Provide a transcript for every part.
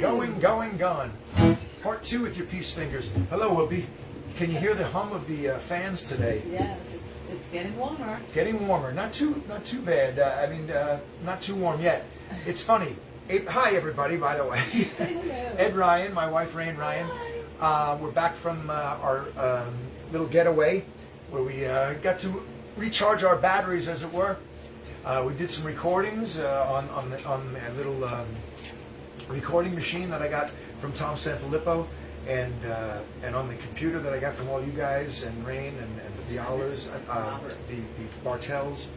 Going, gone. Part 2 with your peace fingers. Hello, Whoopi. Can you hear the hum of the fans today? Yes, it's getting warmer. It's getting warmer. Not too bad. Not too warm yet. It's funny. Hi, everybody, by the way. Say hello. Ed Ryan, my wife, Rain Ryan. We're back from our little getaway where we got to recharge our batteries, as it were. We did some recordings on a little recording machine that I got from Tom Sanfilippo, and on the computer that I got from all you guys and Rain and the Bialers, the Bartels.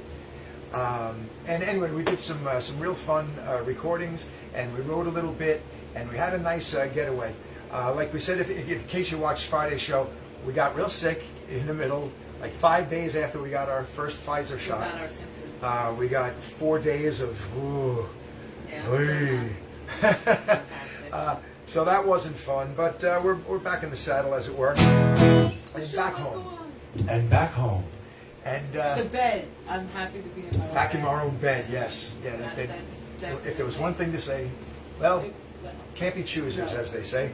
And anyway, we did some real fun recordings, and we wrote a little bit, and we had a nice getaway. Like we said, if in case you watched Friday's show, we got real sick in the middle, like 5 days after we got our first Pfizer shot. We got our symptoms. We got 4 days of ooh. Yeah, So that wasn't fun, but we're back in the saddle, as it were, and back home, and back home, and the bed. I'm happy to be in my own back bed. in our own bed. Yes, yeah. That bed. If there was one thing to say, well, can't be choosers, as they say.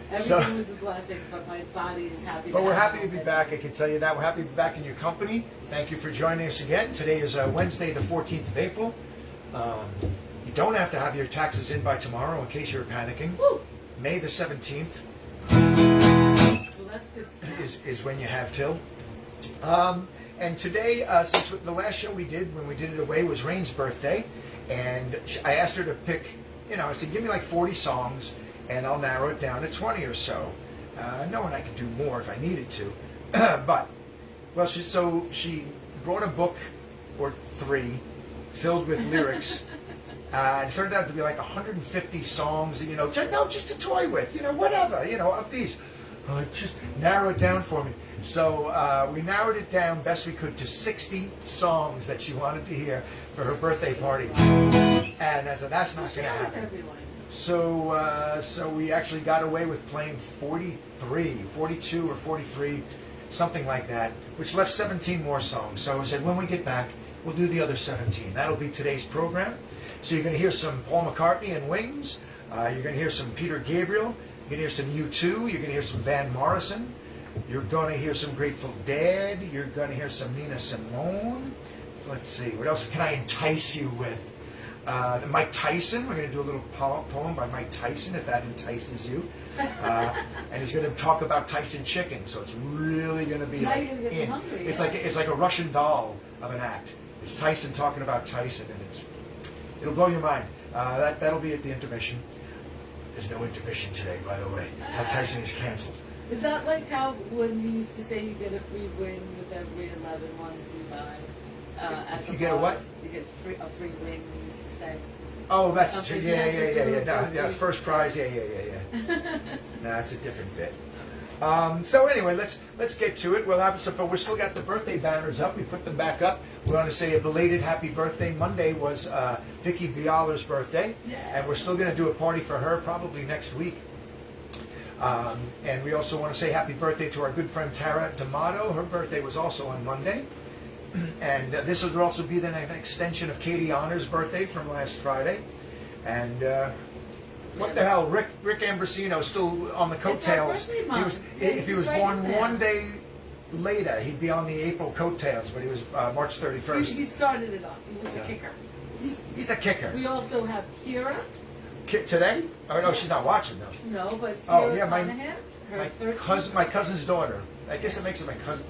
Everything was a blessing, but my body is happy. But we're happy to be back. I can tell you that we're happy to be back in your company. Thank you for joining us again. Today is Wednesday, the 14th of April. You don't have to have your taxes in by tomorrow, in case you're panicking. Woo! May the 17th Well, that's good stuff. is when you have till. And today, since the last show we did, when we did it away, was Rain's birthday, and I asked her to pick, I said, give me like 40 songs, and I'll narrow it down to 20 or so. Knowing I could do more if I needed to. But, well, she brought a book or 3 filled with lyrics. It turned out to be like 150 songs, just to toy with, whatever, of these. Just narrow it down for me. So we narrowed it down best we could to 60 songs that she wanted to hear for her birthday party. And I said, that's not going to happen. So we actually got away with playing 42 or 43, something like that, which left 17 more songs. So I said, when we get back, we'll do the other 17. That'll be today's program. So you're going to hear some Paul McCartney and Wings. You're going to hear some Peter Gabriel. You're going to hear some U2. You're going to hear some Van Morrison. You're going to hear some Grateful Dead. You're going to hear some Nina Simone. Let's see, what else can I entice you with? Mike Tyson. We're going to do a little poem by Mike Tyson, if that entices you. And he's going to talk about Tyson chicken, so it's really going to be now like you're gonna get hungry, it's like a Russian doll of an act. It's Tyson talking about Tyson, and it'll blow your mind. That'll be at the intermission. There's no intermission today, by the way. Tyson is canceled. Is that like how when you used to say you get a free wing with every 11 ones you buy? At the You get a what? You get a free wing, we used to say. Oh, that's true. Something Yeah. No, first prize. Yeah. No, that's a different bit. So anyway, let's get to it. We'll have some fun. We still got the birthday banners up. We put them back up. We want to say a belated happy birthday. Monday was Vicky Bialer's birthday, and we're still going to do a party for her probably next week. And we also want to say happy birthday to our good friend Tara D'Amato. Her birthday was also on Monday. And this will also be then an extension of Katie Honor's birthday from last Friday. And what the hell, Rick Ambrosino is still on the coattails. If he was born one day later, he'd be on the April coattails, but he was March 31st. He started it off. He was a kicker. He's the kicker. We also have Kira. Today? Oh, no, she's not watching, though. No, but Kira Oh, yeah, my cousin's daughter. I guess it makes it my cousin.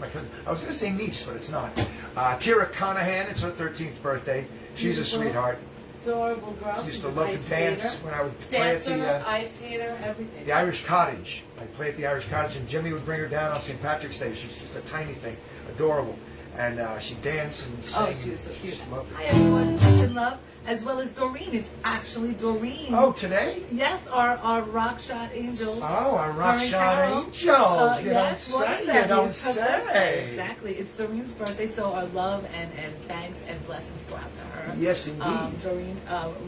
I was going to say niece, but it's not. Kira Conahan, it's her 13th birthday. She's a sweetheart. Adorable girl. Used to love to dance when I would play at the ice skater, everything. The Irish Cottage. I'd play at the Irish Cottage, and Jimmy would bring her down on St. Patrick's Day. She was just a tiny thing, adorable. And she'd dance and sing. Oh, she was so cute. Just loved Hi, it. everyone. Peace and love. As well as Doreen. It's actually Doreen. Oh, today? Yes, our rock shot angels. Oh, our rock Starring shot Carol. angels. You Yes, don't one say. of them. You don't say. Exactly. It's Doreen's birthday, so our love and thanks and blessings go out to her. Yes, indeed. Doreen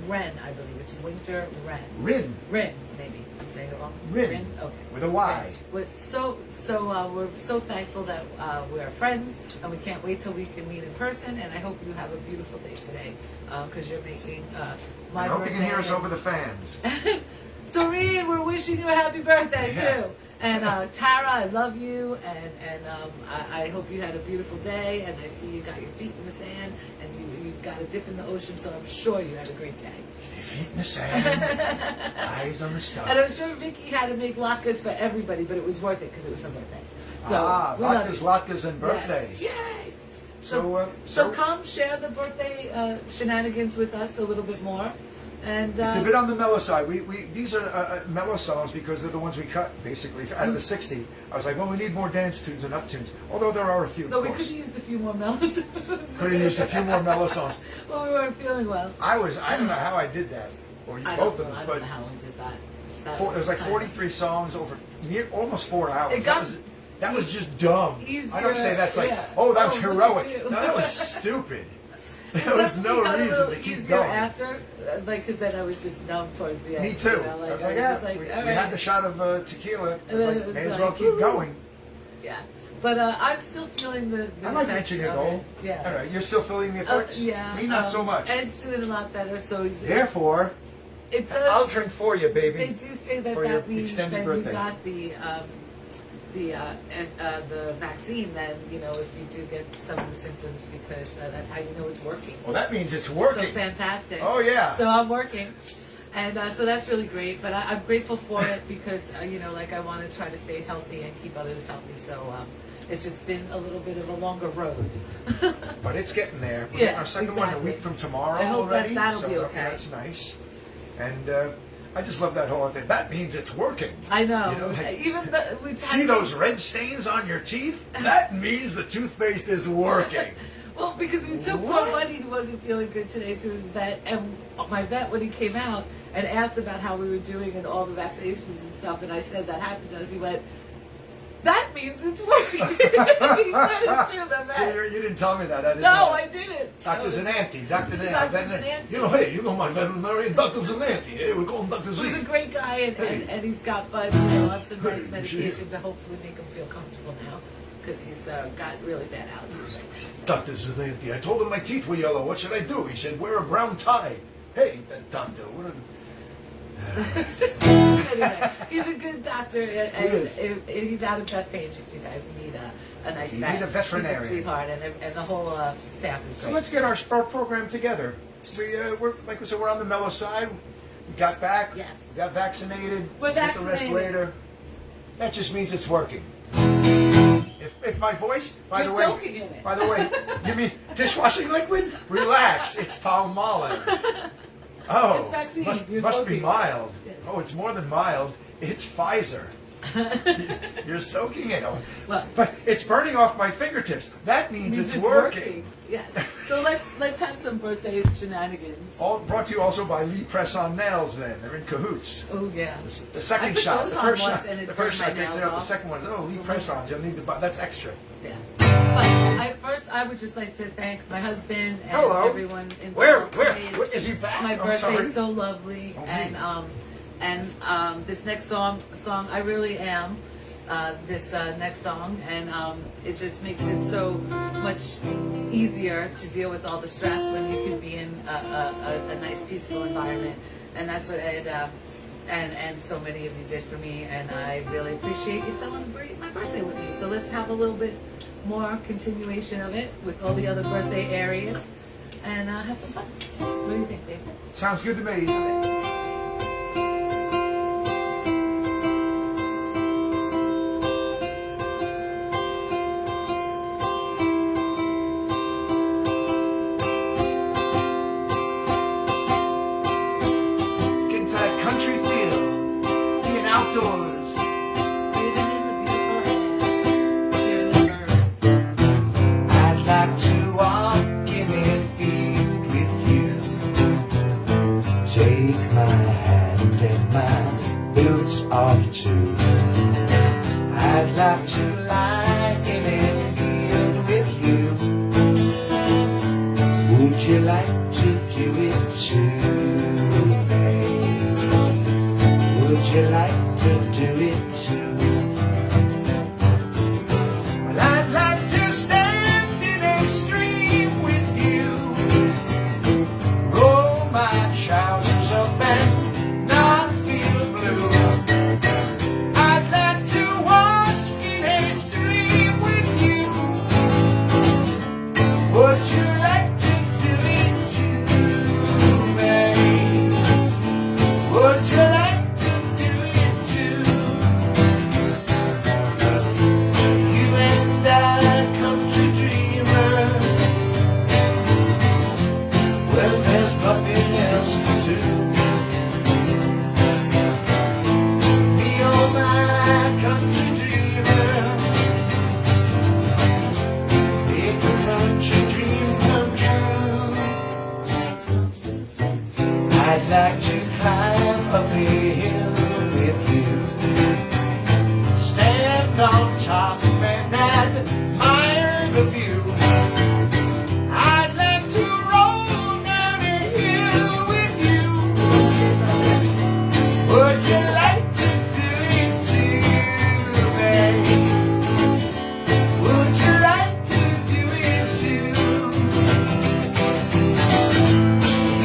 Wren, I believe. It's Winter Wren. Rin. Rin, maybe. I'm saying it wrong. Rin. Okay. With a Y. We're so thankful that we're friends, and we can't wait till we can meet in person. And I hope you have a beautiful day today, because you're making my I hope birthday. you can hear us over the fans. Doreen, we're wishing you a happy birthday Yeah. too. And Tara, I love you, and I hope you had a beautiful day. And I see you got your feet in the sand, and you got a dip in the ocean. So I'm sure you had a great day. Your feet in the sand, eyes on the stars. And I'm sure Vicky had to make latkes for everybody, but it was worth it because it was her birthday. So we love you. latkes, and birthdays. Yes. Yay! So, Come share the birthday shenanigans with us a little bit more. And it's a bit on the mellow side. These are mellow songs because they're the ones we cut, basically. Out of the 60, I was like, well, we need more dance tunes and up tunes. Although there are a few, no, of we course. could have used a few more mellow songs. Could have used a few more mellow songs. Well, we weren't feeling well. I don't know how I did that, or both of us, I don't but know how we did that. it was like 43 songs over almost 4 hours. It got that was just dumb. easier, I don't say that's like, yeah. oh, that was Oh, look heroic. at you. No, that was stupid. There It was no definitely got a reason little to keep easier going. after, like, because then I was just numb towards the end. Me too. You know, I was I like, was yeah, just like, we all had right. the shot of tequila. I And was then like, it was may as like, well keep woo. going. Yeah, but I'm still feeling the I like effects reaching a of goal. it. Yeah. All right, you're still feeling the effects? Yeah. Me, not so much. Ed's doing a lot better, so he's, Therefore, it does. I'll drink for you, baby. They do say that for your that means that extended you birthday. got the vaccine. Then if you do get some of the symptoms, because that's how you know it's working. Well, that means it's So working. fantastic. Oh, yeah. So I'm working. And so that's really great. But I'm grateful for it because, like I want to try to stay healthy and keep others healthy. So it's just been a little bit of a longer road. But it's getting there. We're Yeah, getting our second one a exactly. week from tomorrow I hope already. that'll so be okay. That's nice. And I just love that whole thing. That means it's working. I know. You know, like, Even we See those red stains on your teeth? That means the toothpaste is working. Well, because we took poor What? Buddy, who wasn't feeling good today, to the vet, and my vet, when he came out and asked about how we were doing and all the vaccinations and stuff, and I said that happened to us, he went, "That means it's working." He said it to the vet. You didn't tell me that. I didn't No, know. I didn't. Dr. Zananti. Dr. Dr. Zananti. You know my veterinarian, Dr. Zananti. Hey, we call him Dr. Z. He's a great guy, and, Hey. and he's got Bud on some nice Hey, medication to hopefully make him feel comfortable now, because he's got really bad allergies right now. So. Dr. Zananti. I told him my teeth were yellow. What should I do? He said, wear a brown tie. Hey, doctor, what a... Anyway, he's a good doctor, and is. he's out of Bethpage if you guys need a nice You vet. need a veterinarian. He's a sweetheart, and the whole staff is So great. let's get our program together. We're like we said, we're on the mellow side. We got back. Yes. We got vaccinated. We're Get the rest vaccinated. later. That just means it's working. If my voice, by You're the way, soaking in it. by the way, give me dishwashing liquid. Relax, it's Palmolive. Oh, It's vaccine. must You're be soaking. mild. Yes. Oh, it's more than mild. It's Pfizer. You're soaking it. Well- But it's burning off my fingertips. That means it's working. Yes. So let's have some birthday shenanigans. All brought to you also by Lee Press on Nails. Then they're in cahoots. Oh yeah. The I second put shot, those the on first once shot, and it the first burned shot my takes it nails out. The off. second one is Lee Press on. You'll need to buy. That's extra. Yeah. But I would just like to thank my husband and Hello. everyone involved. Where today. is he back? My I'm birthday sorry. is so lovely, Oh, and this next song I really am this next song, and it just makes it so much easier to deal with all the stress when you can be in a nice peaceful environment, and that's what Ed and so many of you did for me, and I really appreciate you celebrating my birthday with me. So let's have a little bit more continuation of it with all the other birthday areas, and have some fun. What do you think, babe? Sounds good to me. Okay. Let's get into that country feel, being outdoors. I'd like to walk in a field with you. Take my hand and my boots off too. I'd like to lie in a field with you. Would you like to do it too, babe? Would you like to do it too? Well, I'd like to stand in a stream with you, roll my trousers up and not feel blue. else to do. Be all my country dreamer. Make the country dream come true. I'd like to climb up a hill with you. Stand on top and admire the view. I'd like to roll down a hill with you. Would you like to do it too, babe? Would you like to do it too?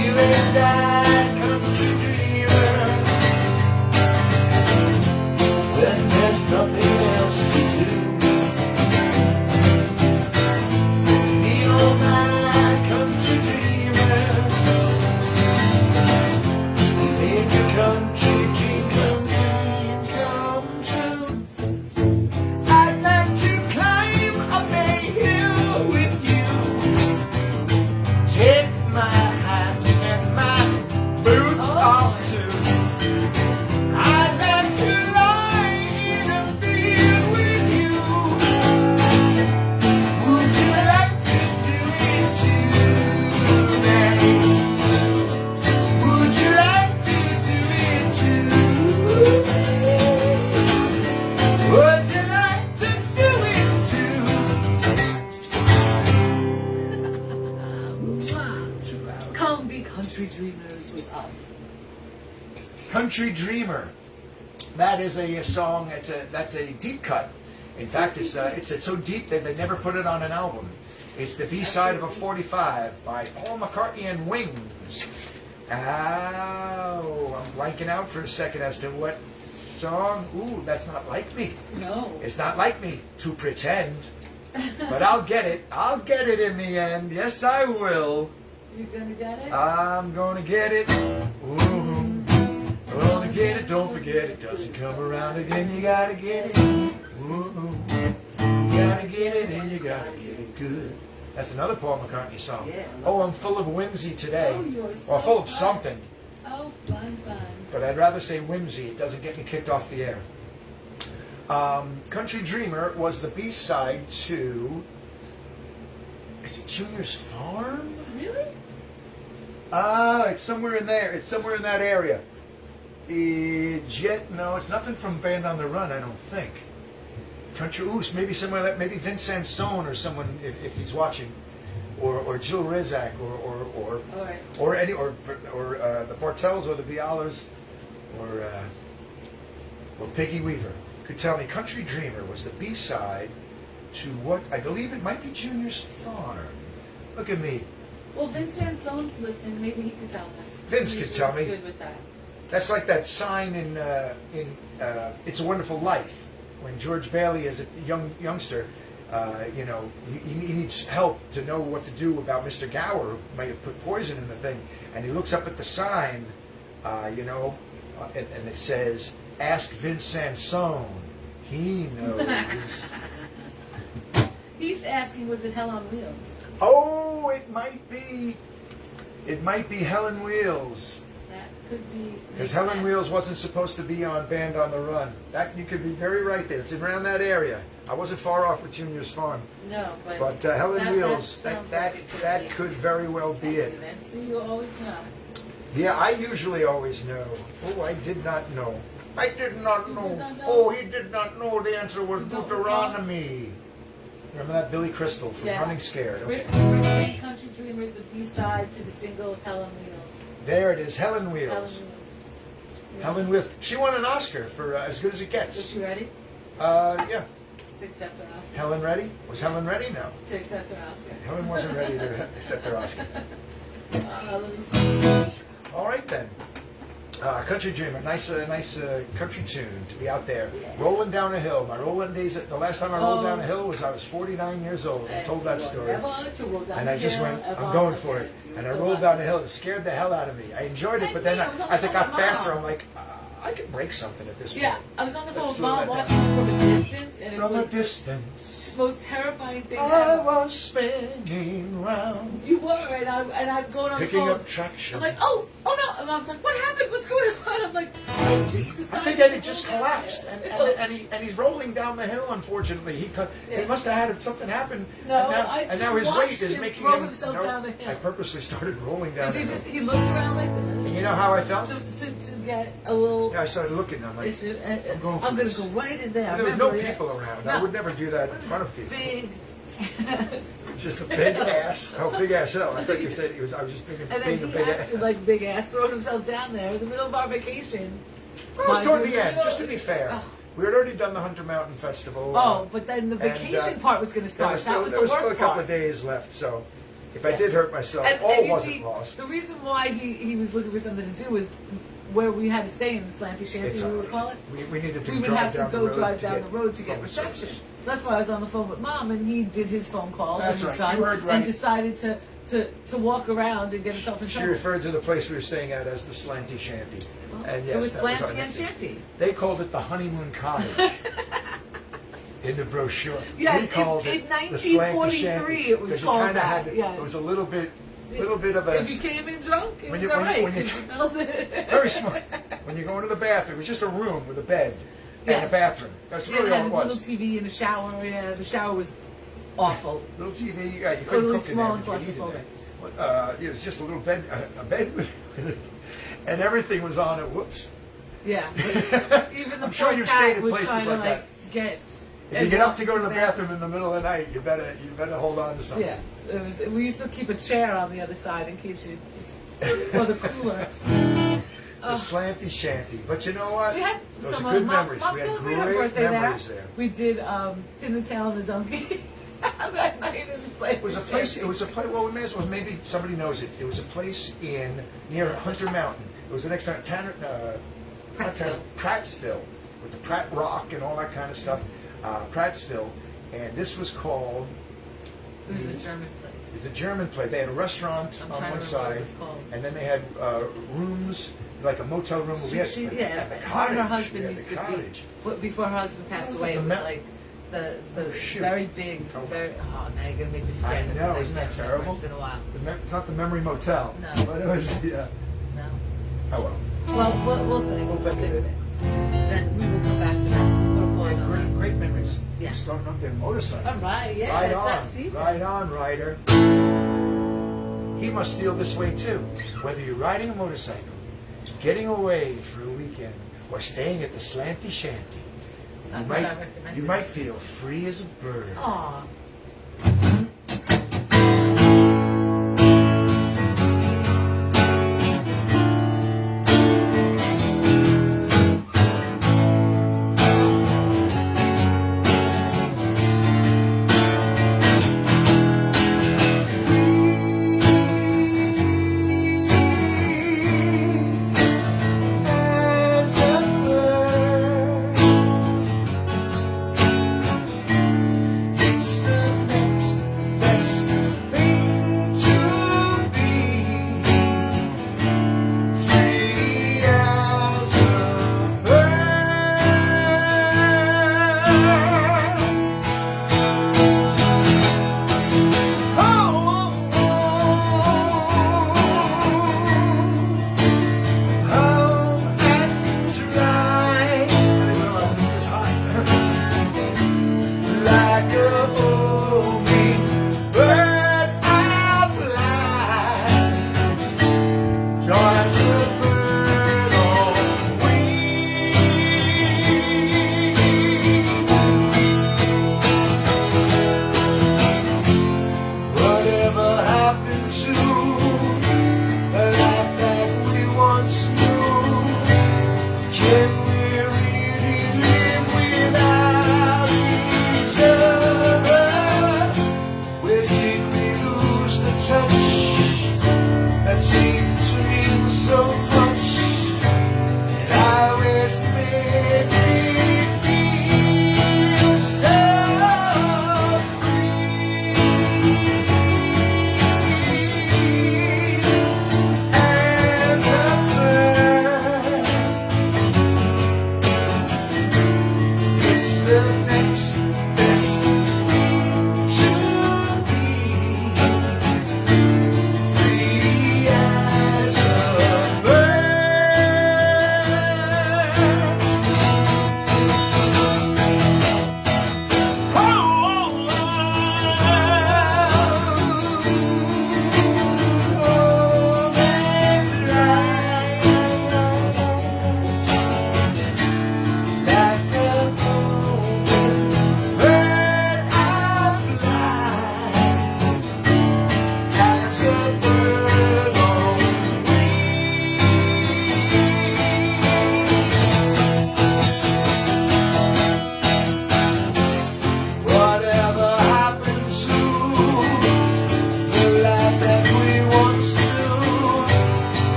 You and I, country dreamer, when there's nothing else to do. Be all my country dreamer. Make your country dream come true. I'd like to climb up a hill with you. Take my hat and my boots off too. I'd like to lie in a field with you. Would you like to do it too, babe? Would you like to do it too? Would you like to do it too? Come be country dreamers with us. Country Dreamer. That is a song. That's a deep cut. In fact, it's so deep that they never put it on an album. It's the B-side of a 45 by Paul McCartney and Wings. Ow, I'm blanking out for a second as to what song. Ooh, that's not like me. No. It's not like me to pretend. But I'll get it. I'll get it in the end. Yes, I will. You gonna get it? I'm gonna get it. Ooh. I'm gonna get it, don't forget it. Doesn't come around again, you gotta get it. Ooh. You gotta get it and you gotta get it good. That's another Paul McCartney song. Yeah. Oh, I'm full of whimsy today. Oh, you're so Or full of fun. something. Oh, fun. But I'd rather say whimsy. It doesn't get me kicked off the air. Country Dreamer was the B-side to... Is it Junior's Farm? Really? It's somewhere in there. It's somewhere in that area. No, it's nothing from Band on the Run, I don't think. Country, maybe somewhere that, maybe Vince Sansone or someone, if he's watching, or Jill Rizak, or the Portels or the Bialers, or Peggy Weaver could tell me. Country Dreamer was the B-side to what I believe it might be Junior's Farm. Look at me. Well, Vince Sansone's listening. Maybe he could tell us. Vince He's could tell me. Good with that. That's like that sign in It's a Wonderful Life when George Bailey, as a youngster, he needs help to know what to do about Mr. Gower, who might have put poison in the thing, and he looks up at the sign, and it says, "Ask Vince Sansone. He knows." He's asking, was it Hell on Wheels? Oh, it might be. It might be Helen Wheels. That could be. Because Helen Wheels wasn't supposed to be on Band on the Run. That you could be very right there. It's around that area. I wasn't far off with Junior's Farm. No, but Helen Wheels, sounds that like it could very well be it. See, you always know. Yeah, I usually always know. Oh, I did not know. I did not know. did not know? Oh, he did not know the answer was You don't Deuteronomy. Remember that Billy Crystal from Running Scared? Okay. Rick James, Country Dreamer is the B-side to the single of Helen Wheels. There it is, Helen Helen Wheels. Wheels. Yeah. Helen Wheels. She won an Oscar for As Good as It Was Gets. she ready Yeah. to accept her Oscar? Helen ready? Was Helen ready? No. To accept her Oscar. Helen wasn't ready to accept her Oscar. Let me see. All right then. Country Dreamer, nice country tune to be out there Yeah. rolling down a hill. My rolling days. The last time I rolled down a hill was I was 49 years old. I told that story, and I just went, I'm going for it. And I rolled down the hill. It scared the hell out of me. I enjoyed it, but then as it got faster, I'm like, I could break something at this Yeah, point. I was on the phone Let's with slow Mom that watching it from a distance, and From it a was distance, the most terrifying thing I ever. was spinning round, You were, and I'm going on picking the phone. up traction. I'm like, oh no! And Mom's like, what happened? What's going on? I'm like, I just I decided. think Eddie just collapsed, and he's rolling down the hill. Unfortunately, he must have had something happen. No, and I now just his weight watched is him making throw him. himself down the hill. I purposely started rolling down Because the hill. he looked around like this You know how I felt? to get a little. Yeah, I started looking. I'm like, issue, I'm going for I'm gonna this. go right in there. There was no Remember, people around. No. I would never do that in front of people. Big ass. Just a big ass. Oh, big ass. Oh, I thought you said he was. I was just thinking And then being a he big acted ass. like big ass, throwing himself down there in the middle of our vacation. Well, it was Mind toward you, the end. you know- Just to be fair, Oh. we had already done the Hunter Mountain Festival. Oh, but then the and, vacation part was going to start. There was still a couple part. of days left, so if I did hurt myself, And all you wasn't see, lost. the reason why he was looking for something to do was where we had to stay in the slanty shanty, It's we all would right. call it. We needed to We would drive have to down go the road drive to down get the road to get phone reception. service. So that's why I was on the phone with Mom, and he did his phone calls That's and was right. done, You heard right. and decided to walk around and get himself in She trouble. referred to the place we were staying at as the Slanty Shanty. And yes, It was that was slanty our and name. shanty. They called it the honeymoon cottage in the brochure. Yes, we called in it the slanty 1943 shanty it was 'cause you called kinda that, had yes. It was a little bit of a If you came in drunk, it When was you- all when you- right. when you- 'cause you felt it. very small. When you go into the bathroom, it was just a room with a bed and a Yes. bathroom. That's Yeah, really it all had it a little was. TV in the shower. Yeah, the shower was awful. Little TV. Yeah, you couldn't Totally cook in small there. and but you could eat in claustrophobic. there. It was just a little bed, a bed with, and everything was on it. Whoops. Yeah, even the I'm sure poor you've cat stayed in was places trying to like get. If you get up to go to the exam. bathroom in the middle of the night, you better hold on to something. Yeah, it was. We used to keep a chair on the other side in case you just for the cooler. The slanty shanty. But you know what? We had Those some are good Mom memories. We had celebrated her great birthday memories there. there. We did Pin the Tail on the Donkey that night in the It was a place. It was a place. Well, we may as well. Maybe somebody knows it. It was a place near Hunter Mountain. It was the next time. Prattsville, with the Pratt Rock and all that kind of stuff. Prattsville, and this was called It was a German place. the German place. They had a restaurant I'm on trying one to remember what side, it was called. and then they had rooms, like a motel room. We had, She, the her and cottage. her We husband had used the to cottage. be before her husband passed was away. like It a was ma- like the shoot. very big, Oh. very. Oh, now you're gonna make me forget. I it, know, 'cause isn't that can't remember. terrible? It's been a while. It's not the Memory Motel. No. But it was, yeah. No. Oh well. Well, we'll think. We'll think of it. Then we will come back to that. Put a pause on Great, that. great memories. Yes. Starting up their motorcycle. All right. Yeah. Right it's on. that season. Right on, rider. He must feel this way too. Whether you're riding a motorcycle, getting away for a weekend, or staying at the Slanty Shanty, you might feel free as a bird. Aw. As a bird, it's the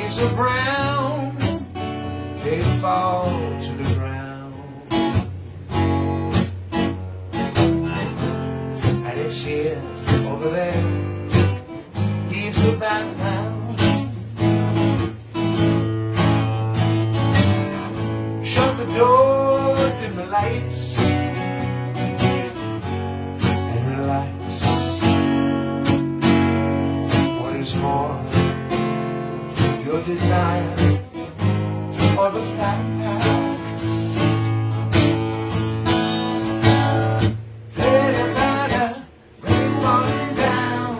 leaves are brown, they fall to the ground. And it's here, over there, leaves are bound now. Shut the door, dim the lights, and relax. What is more, your desire or the facts? Let rain running down,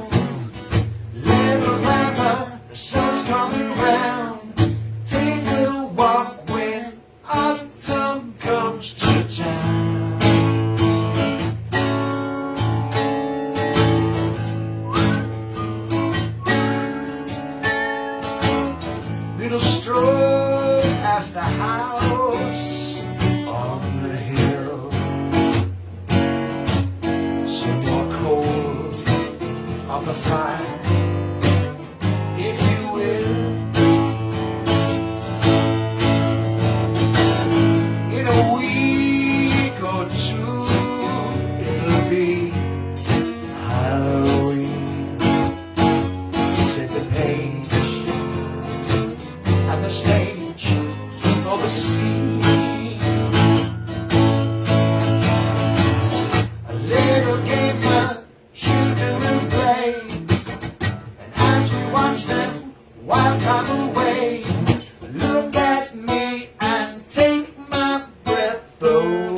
little grandma, the sun's coming round. Take a walk when autumn comes to town. Little stroll past the house on the hill. Some more coal on the fire, if you will. In a week or two, it'll be Halloween. Set the page and the stage for the scene. A little game for children to play, and as we watch them while time away, look at me and take my breath away.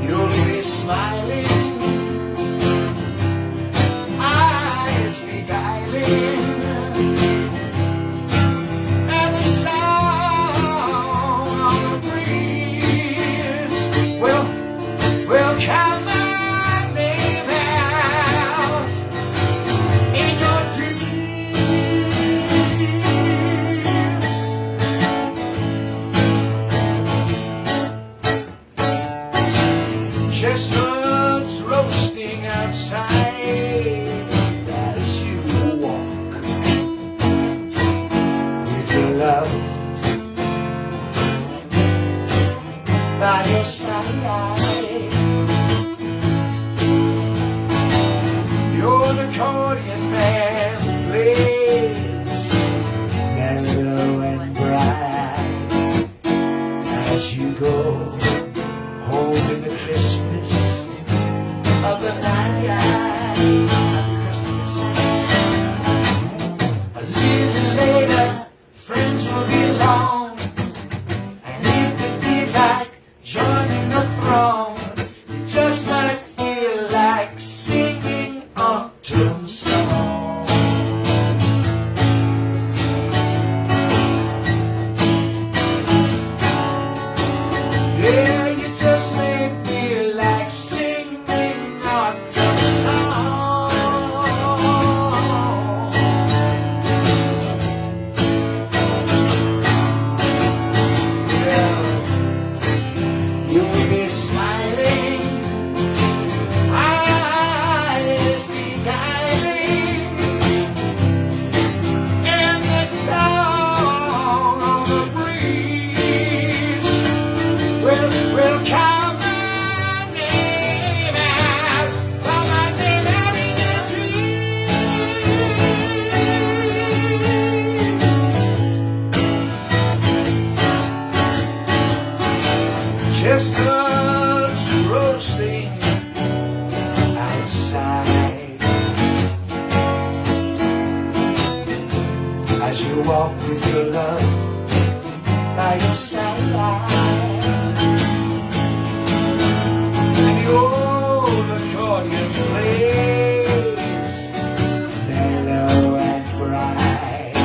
You'll be smiling, eyes beguiling, and the sound of the breeze will count my name out in your dreams. Chestnuts roasting outside as you walk with your love by your side. Your accordion man plays mellow and bright as you go holding the Christmas of the night. A little later, friends will be along, and it could be like joining the throng. You just might feel like singing autumn song. Yeah, you just may feel like singing autumn song. Yeah, you'll be smiling, eyes beguiling, and the sound of the breeze will count my name out, call my name out in your dreams. Chestnuts roasting outside as you walk with your love by your side. And the old accordion plays mellow and bright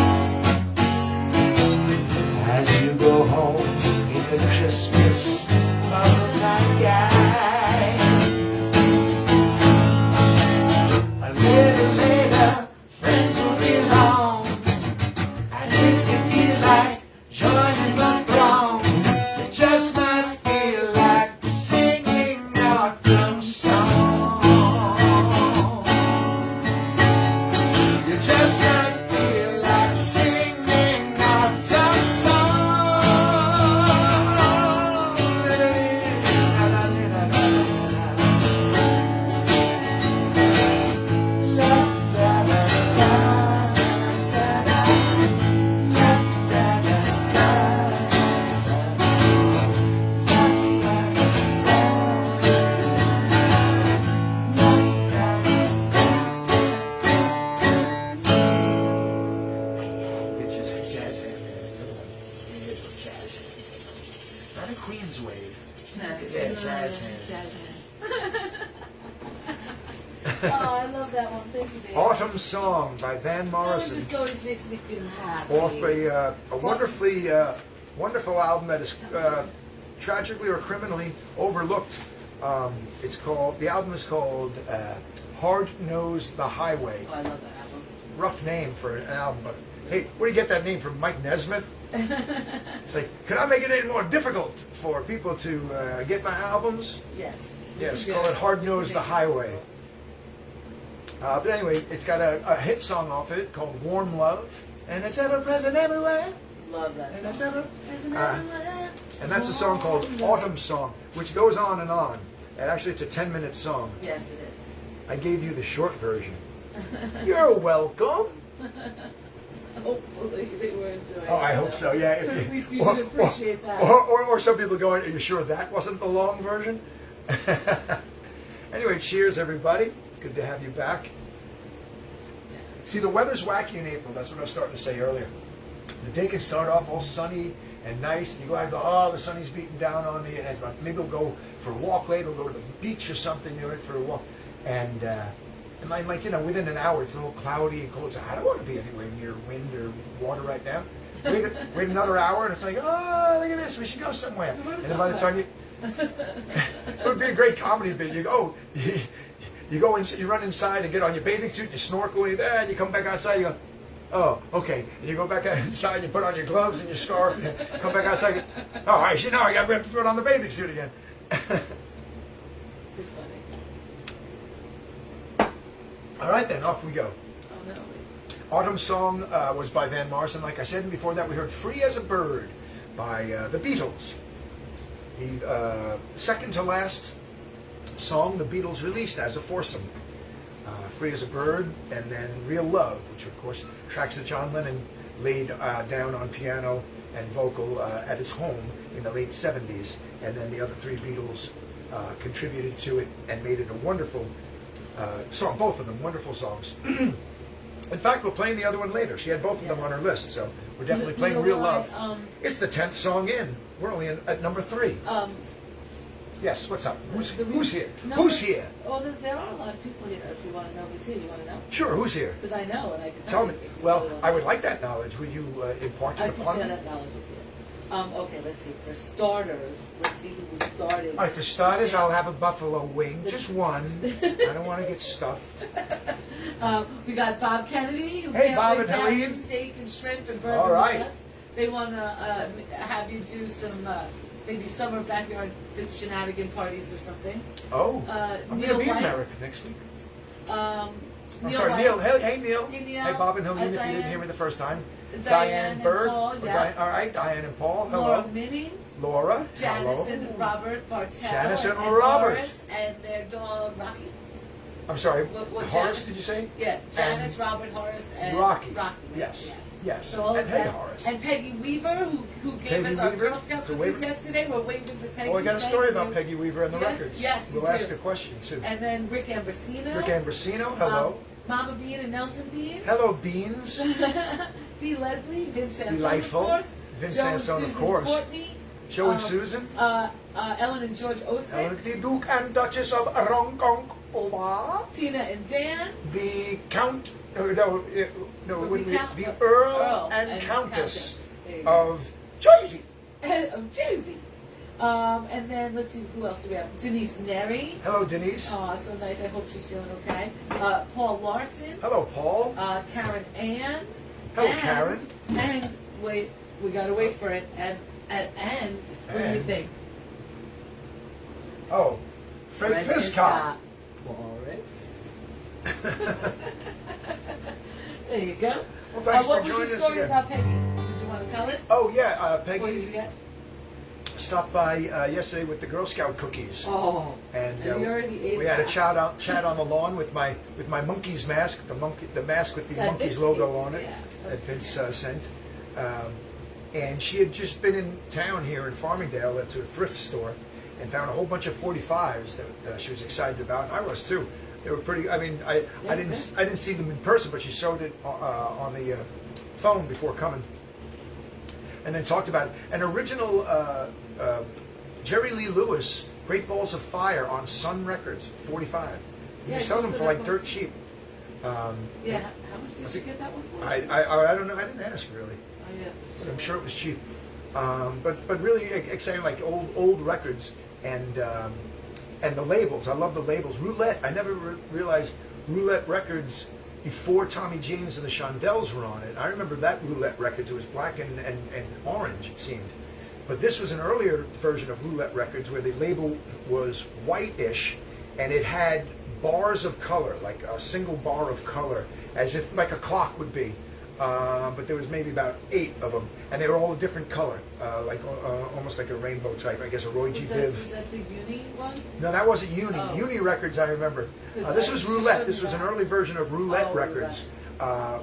as you go home in the Christmas of the night. A little later, friends will be along, and it can be like joining the throng. You just might feel Not a Queen's wave. No, Yeah, jazz Oh, I love that one. Thank you, Dave. Autumn Song by Van Morrison. Just always makes me feel happy. Off a wonderfully wonderful album that is tragically or criminally overlooked. The album is called Hard Nosed the Highway. Oh, I love that album. Rough name for an album, but hey, where do you get that name from? Mike Nesmith? It's like, can I make it any more difficult for people to get my albums? Yes. Yes, call it Hard Nosed the Highway. But anyway, it's got a hit song off it called Warm Love, and it's ever present everywhere. Love that And it's song. ever, and that's a song called Autumn Song, which goes on and on. And actually, it's a 10-minute song. Yes, it is. I gave you the short version. You're welcome. Hopefully they were enjoying it. Oh, I hope so. Yeah. At least you should appreciate that. Or some people going, "Are you sure that wasn't the long version?" Anyway, cheers, everybody. Good to have you back. See, the weather's wacky in April. That's what I was starting to say earlier. The day can start off all sunny and nice, and you go out and go, "Oh, the sun's beating down on me," and maybe we'll go for a walk later, we'll go to the beach or something, for a walk, and like within an hour it's a little cloudy and cold. So I don't want to be anywhere near wind or water right now. Wait another hour, and it's like, "Oh, look at this, we should go somewhere." And then by the time it would be a great comedy bit. You go, you go inside, you run inside and get on your bathing suit, you snorkel, and there, and you come back outside, you go, "Oh, okay." And you go back out inside, you put on your gloves and your scarf, and you come back outside. "Oh, I got to put on the bathing suit again." Too funny. All right, then, off we go. Oh, no. Autumn Song was by Van Morrison, like I said, and before that we heard Free as a Bird by the Beatles. The second to last song the Beatles released as a foursome. Free as a Bird, and then Real Love, which of course tracks that John Lennon laid down on piano and vocal at his home in the late 70s, and then the other three Beatles contributed to it and made it a wonderful song, both of them wonderful songs. In fact, we're playing the other one later. She had both of them on her list, so we're definitely playing Real Love. It's the 10th song in. We're only at number 3. Yes, what's up? Who's here? Who's here? Oh, there are a lot of people here. If you want to know who's here, you want to know? Sure, who's here? Because I know, and I can Tell me. you if you Well, really I would want like that knowledge. Would you impart I it can upon share me? that knowledge with you. Okay, let's see. For starters, let's see who started. All right, for starters, I'll have a buffalo wing. Just one. I don't want to get stuffed. We got Bob Kennedy, who Hey, can't Bob, wait and to how are have you? some steak and shrimp and burger All right. with us. They want to have you do some maybe summer backyard shenanigan parties or something. Oh, I'm Neil going to be in Weiss. America next week. I'm I'm sorry, Neil. Hey, Neil. Hey, Neil. Hey, Bob and Helene, if you Diane. didn't hear me the first time. Diane and Bird. Paul, Or yeah. All right, Diane and Paul. Laura Hello. Minnie, Laura. Janice Hello. and Robert Bartell, Janice and and Robert. Horace and their dog Rocky. I'm sorry. What Horace, Janice? did you say? Yeah, Janice, Robert, Horace, and Rocky. right? Yes. Yes. Yes. So all And of hey, that. Horace. And Peggy Weaver, who gave Peggy us our Weaver? Girl Scout So cookies Weaver? yesterday. We're waving to Peggy. Oh, I got a Thank story you. about Peggy Weaver and the Yes, records. yes, you We'll ask do. a question, too. And then Rick Ambrosino. Rick Ambrosino, hello. Mama Bean and Nelson Bean. Hello, Beans. D. Leslie, Vince Sansone, Delightful. of course. Vince Joe and Sansone, of Susan course. Courtney. Joe and Susan. Ellen and George Osick. The Duke and Duchess of Rongkong Oma. Tina and Dan. The Count, no, Recount- the Earl and Countess There you go. of Jersey. Of Jersey. And then let's see, who else do we have? Denise Neri. Hello, Denise. Oh, so nice. I hope she's feeling okay. Paul Larson. Hello, Paul. Karen Ann. Hello, and, Karen. And wait, we gotta wait for it. And what do you And- think? Oh, Fred Piscott. Morris. There you go. Well, thanks What for was your joining us story again. about Peggy? Did you want to tell it? Oh, yeah, What did you Peggy get? stopped by yesterday with the Girl Scout cookies. Oh, And you already ate we had a that. chat on the lawn with my monkey's mask, the mask with the That monkey's Vince logo gave on you, it yeah. that That's Vince good. sent. And she had just been in town here in Farmingdale to a thrift store and found a whole bunch of 45s that she was excited about, and I was too. They were pretty. I mean, I didn't see them in person, but she showed it on the phone before coming. and then talked about an original Jerry Lee Lewis, Great Balls of Fire on Sun Records, 45. Yeah, You're selling them for like dirt cheap. Yeah, how much did you get that one for? I don't know. I didn't ask really. Oh yeah. But I'm sure it was cheap. But really exciting, like old records and the labels. I love the labels. Roulette. I never realized Roulette Records before Tommy James and the Shondells were on it. I remember that Roulette Records. It was black and orange, it seemed. But this was an earlier version of Roulette Records where the label was whitish and it had bars of color, like a single bar of color, as if like a clock would be. But there was maybe about 8 of them, and they were all a different color, almost like a rainbow type. I guess a Roy G. Biv. Was that the Uni one? No, that wasn't Uni. Oh. Uni Records, I remember. This was Roulette. This was an early version of Roulette Records,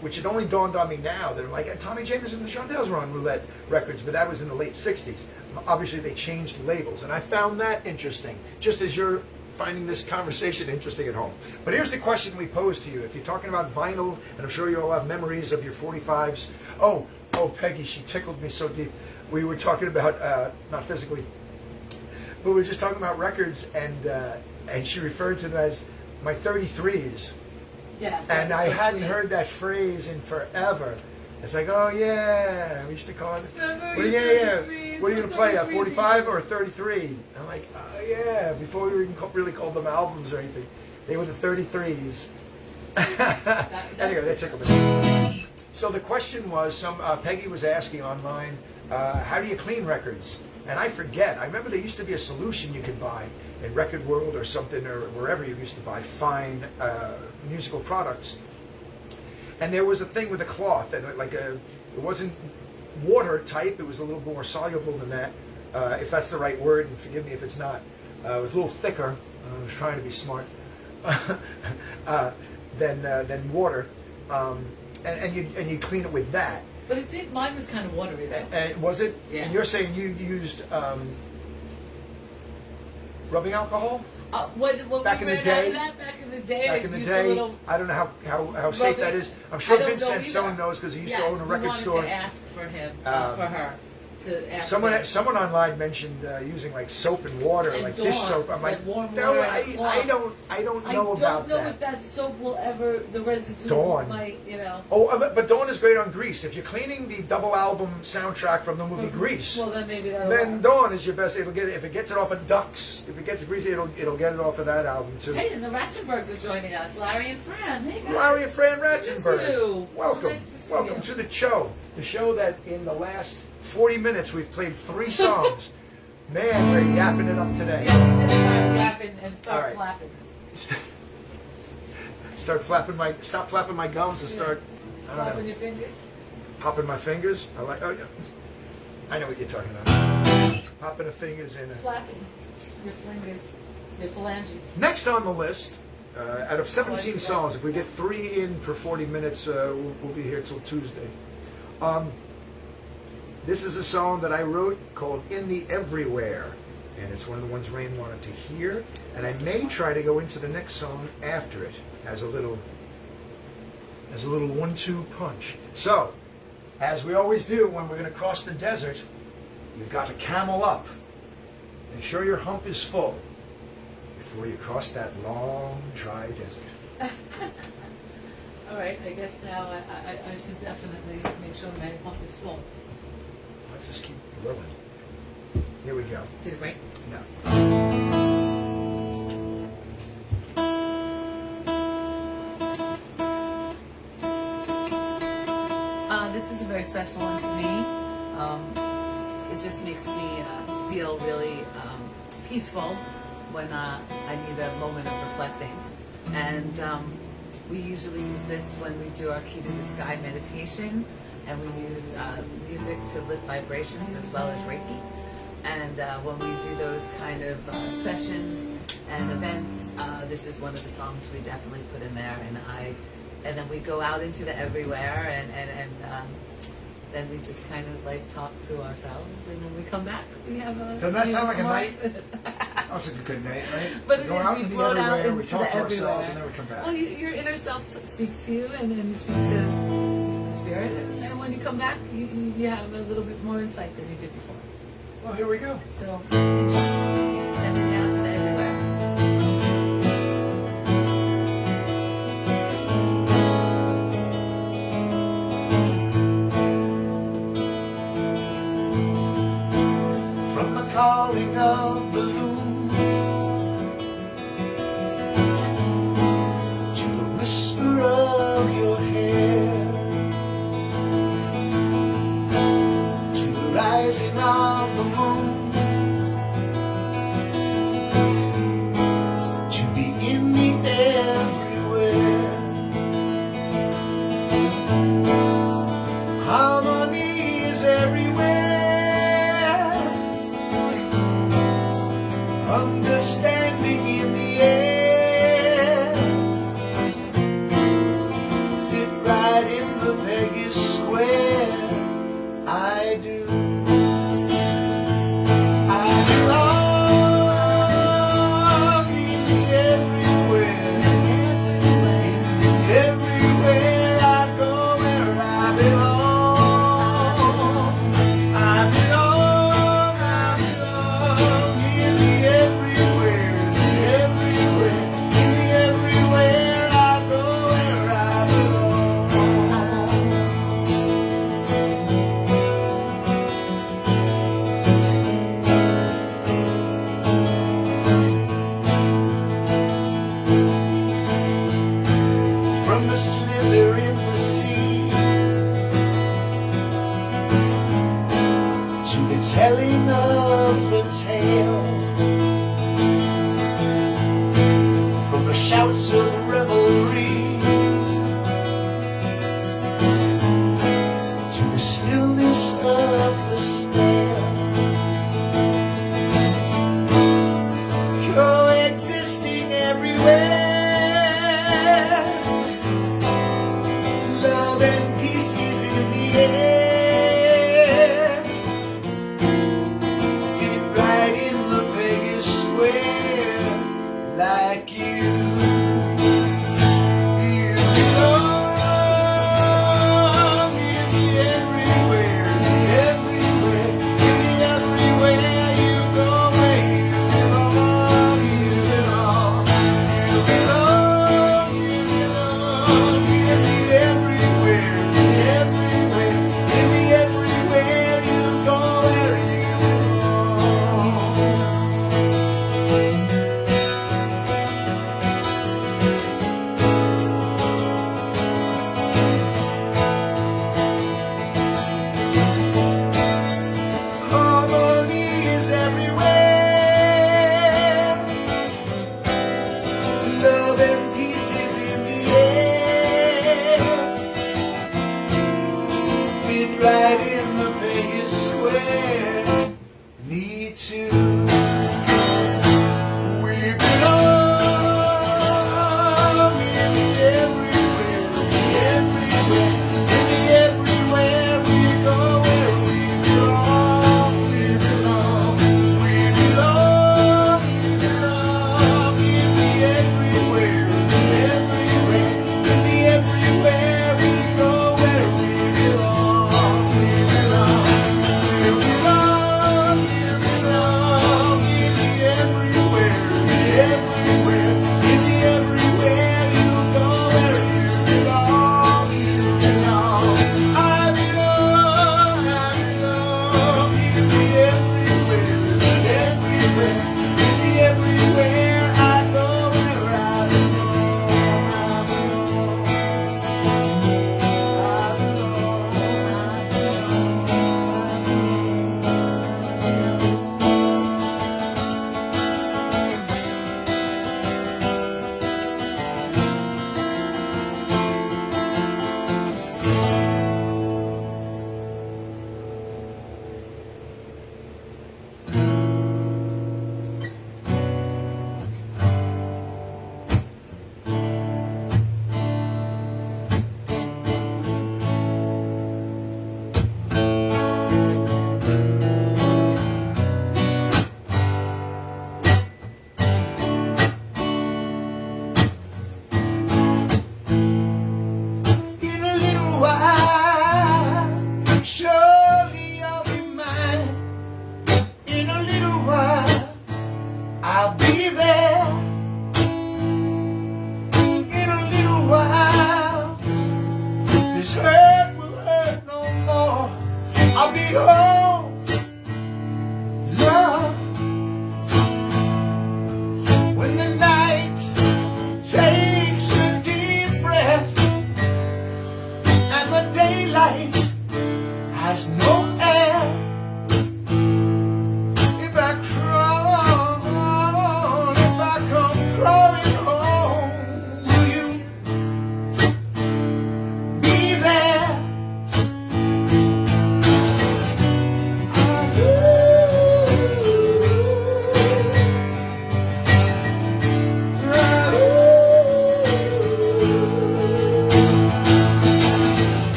which had only dawned on me now. That like Tommy James and the Shondells were on Roulette Records, but that was in the late '60s. Obviously, they changed labels, and I found that interesting. Just as you're finding this conversation interesting at home. But here's the question we pose to you. If you're talking about vinyl, and I'm sure you all have memories of your 45s. Oh, Peggy, she tickled me so deep. We were talking about, not physically, but we were just talking about records, and she referred to them as my 33s. Yes. And I hadn't heard that phrase in forever. It's like, oh yeah, we used to call it. Remember Well, yeah. What are you gonna play? A 45 or a 33? I'm like, oh yeah. Before we even really called them albums or anything, they were the 33s. Anyway, that tickled me. So the question was, Peggy was asking online, how do you clean records? And I forget. I remember there used to be a solution you could buy in Record World or something, or wherever you used to buy fine musical products. And there was a thing with a cloth, and it wasn't water type. It was a little more soluble than that, if that's the right word. And forgive me if it's not. It was a little thicker. I was trying to be smart than water, and you clean it with that. But it did. Mine was kind of watery though. And was it? Yeah. And you're saying you used rubbing alcohol? Back in the day? Back in the day. Back in the day, I don't know how safe that is. I'm sure Vincent Sohn knows because he used to own a record store. To ask for him, for her, to ask. Someone online mentioned using like soap and water, and like Dawn, dish soap. I'm like, warm no, water I don't know about that. if that soap will ever, the residue Dawn. might, Oh, but Dawn is great on Grease. If you're cleaning the double album soundtrack from the movie Grease, well then maybe that'll then work. Dawn is your best. It'll get it if it gets it off of Ducks. If it gets greasy, it'll get it off of that album too. Hey, and the Ratzenbergs are joining us, Larry and Fran. Hey guys. Larry and Fran Good to see Ratzenberg. you. Welcome. So nice to see Welcome you. to the show. The show that in the last 40 minutes we've played 3 songs. Man, we're yapping it up today. Start yapping and start All right. clapping. Stop flapping my gums and start, I don't Clapping know, your fingers. popping my fingers. I yeah. I know what you're talking about. Popping the fingers in. Flapping your fingers, your phalanges. Next on the list, out of 17 songs, if we get 3 in per 40 minutes, we'll be here till Tuesday. This is a song that I wrote called In the Everywhere, and it's one of the ones Rain wanted to hear, and I may try to go into the next song after it as a little 1-2 punch. So, as we always do when we're going to cross the desert, you've got to camel up. Ensure your hump is full before you cross that long, dry desert. All right, I guess now I should definitely make sure my pump is full. Let's just keep rolling. Here we go. Did it break? No. This is a very special one to me. It just makes me feel really peaceful when I need a moment of reflecting. And we usually use this when we do our Key to the Sky meditation, and we use music to lift vibrations as well as Reiki. And when we do those kind of sessions and events, this is one of the songs we definitely put in there. And then we go out into the everywhere, and then we just kind of like talk to ourselves. And when we come back, we have a. Doesn't that sound like a night? Sounds like a good night, right? But we go out into the everywhere, we talk to ourselves, and then we come back. Well, your inner self speaks to you, and then you speak to the Spirit. And when you come back, you have a little bit more insight than you did before. Well, here we go. So, enjoy. Send it down to everywhere. From the calling of the loon to the whisper of your hair, to the rising of the moon, to be in the everywhere. Harmony is everywhere. Understanding in the air, fit right in the Vegas square. I do. I belong in the everywhere. Everywhere I go, where I belong. I belong in the everywhere,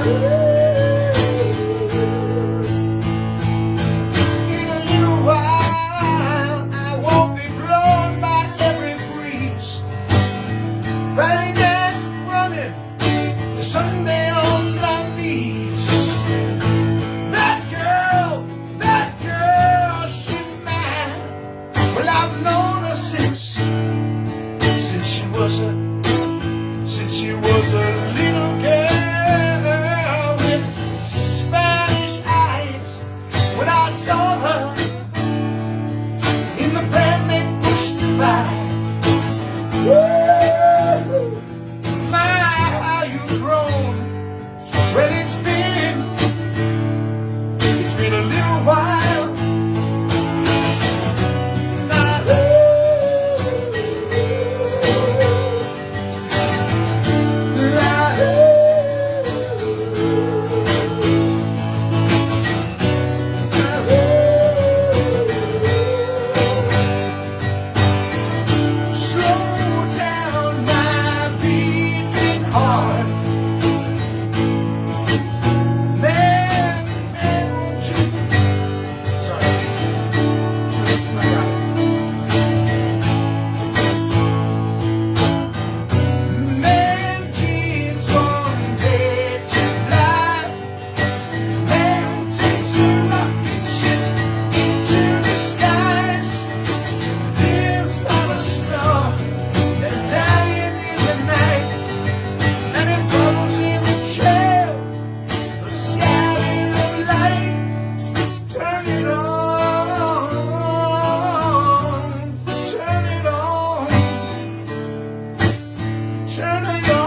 In a little while, I won't be blown by every breeze. Friday night running to Sunday on my knees. That girl, she's mine. Well, I've known her since she was a little girl with Spanish eyes. When I saw her in the pram they pushed her by. Woo! My, how you've grown. Well, it's been a little while. My slow down my beating heart. Man, won't you? Sorry. Man, dreams one day to fly. Man takes a rocket ship into the skies. Lives on a star that's dying in the night, and it bubbles in the trail, the sky of light. Turn it on, turn it on, turn it on.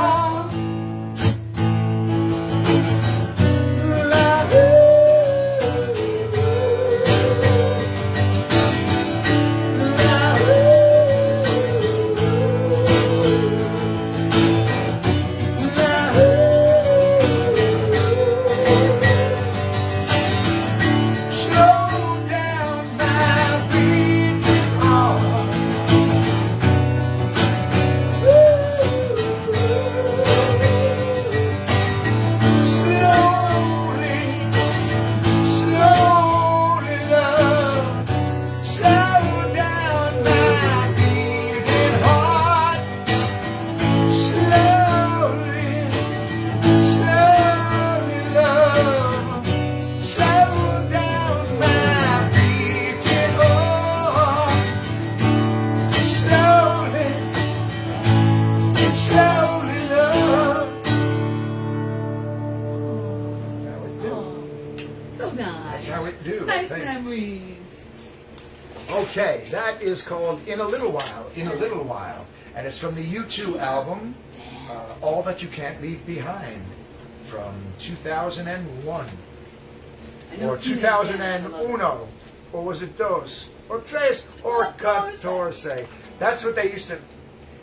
Slow down my beating heart. Slowly, slowly, love. Slow down my beating heart. Slowly, slowly, love. Slow down my beating heart. Slowly, slowly, love. So nice. That's how it do. Nice Thank you. memories. Okay, that is called In a Little While, In a Little While. And it's from the U2 album, All That You Can't Leave Behind, from 2001. I know Or teenage 2001. band, Or was it dos? Or tres? Or catorce. That's what they used to,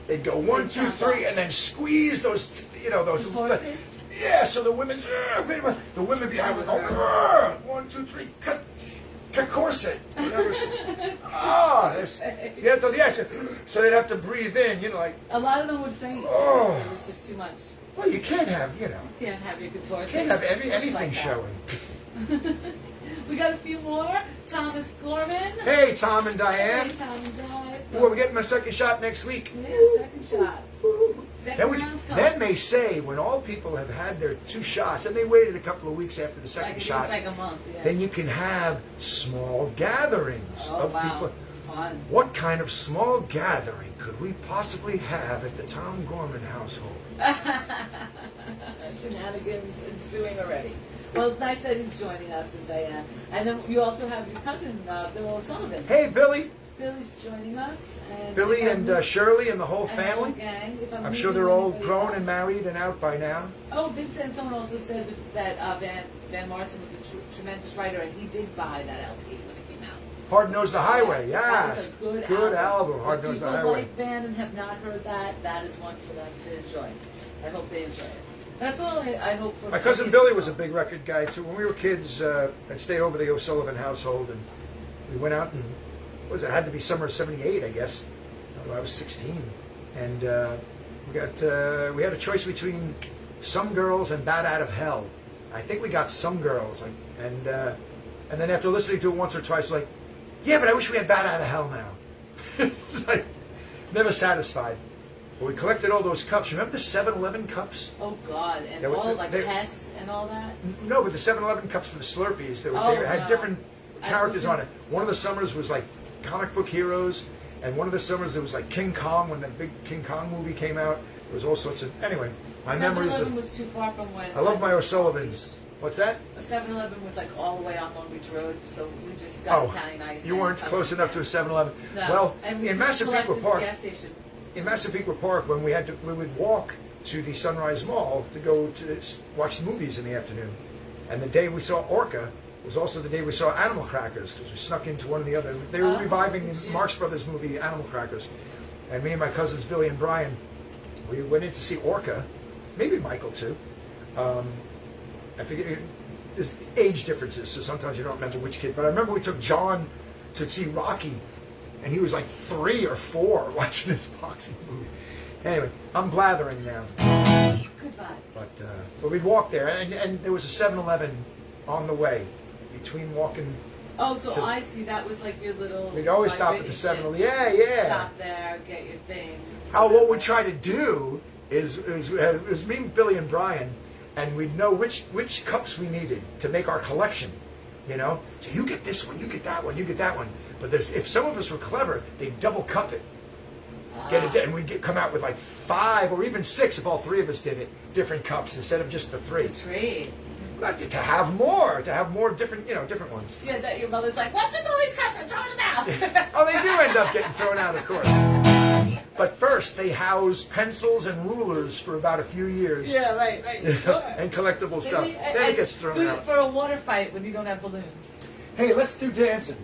they'd go 1, 2, 3, and then squeeze those, those. Catorces? Yeah, so the women's, the women behind would go, 1, 2, 3, corset. So they'd have to breathe in, like, A lot of them would faint. Oh. It was just too much. well, you can't have, You can't have your guitar. can't have singing anything like that. showing. We got a few more. Thomas Gorman. Hey, Tom and Hey, Diane. Tom and Di. Ooh, we're getting my second shot next week. Yeah, second shots. Then, Second round's coming. then they say when all people have had their 2 shots, and they waited a couple of weeks after the second It's shot, like a month. Yeah. then you can have small gatherings Oh, of wow. people. Fun. What kind of small gathering could we possibly have at the Tom Gorman household? Shenanigans ensuing already. Well, it's nice that he's joining us and Diane. And then you also have your cousin, Bill O'Sullivan. Hey, Billy. Billy's joining us. And Billy and Shirley and the whole and the whole family. gang. If I'm sure they're all grown and married and out by now. Oh, Vincent, someone also says that Van Morrison was a tremendous writer, and he did buy that LP when it came out. Hard Knows the Highway, yeah. That was a good album. Hard If Knows the people Highway. like Van and have not heard that, that is one for them to enjoy. I hope they enjoy it. That's all I hope for. My cousin Billy was a big record guy too. When we were kids, I'd stay over the O'Sullivan household, and we went out and it had to be summer of '78, I guess. I was 16, and we had a choice between Some Girls and Bat Out of Hell. I think we got Some Girls, and then after listening to it once or twice, like, yeah, but I wish we had Bat Out of Hell now. It's like, never satisfied. But we collected all those cups. Remember the 7-Eleven cups? Oh God, and all like Hess and all that. No, but the 7-Eleven cups for the Slurpees, they had different characters on it. One of the summers was like comic book heroes, and one of the summers there was like King Kong when the big King Kong movie came out. There was all sorts of anyway. My memories of. 7-Eleven was too far from when. I love my O'Sullivans. What's that? 7-Eleven was like all the way on Long Beach Road, so we just got Italian ice. You weren't close enough to a 7-Eleven. No. Well, and in Massapequa Park, gas station. in Massapequa Park, when we would walk to the Sunrise Mall to go to watch the movies in the afternoon, and the day we saw Orca was also the day we saw Animal Crackers because we snuck into one of the other. They were reviving the Marx Brothers movie Animal Crackers, and me and my cousins Billy and Brian, we went in to see Orca, maybe Michael too. I forget. There's age differences, so sometimes you don't remember which kid. But I remember we took John to see Rocky, and he was like 3 or 4 watching this boxing movie. Anyway, I'm blathering now. Goodbye. But we'd walk there, and there was a 7-Eleven on the way between walking. Oh, so I see. That was like your little. We'd always stop at the 7-Eleven. Yeah. Stop there, get your thing. What we try to do is me, Billy, and Brian. And we'd know which cups we needed to make our collection, you know. So you get this one, you get that one, you get that one. But if some of us were clever, they'd double cup it, get it, and we'd come out with like 5 or even 6 if all 3 of us did it, different cups instead of just the 3. Trade. To have more different, different ones. Yeah, that your mother's like, what's with all these cups? I'm throwing them out. Oh, they do end up getting thrown out, of course. But first, they house pencils and rulers for about a few years. Yeah, right, sure. And collectible stuff. Then it gets thrown out. For a water fight when you don't have balloons. Hey, let's do dancing.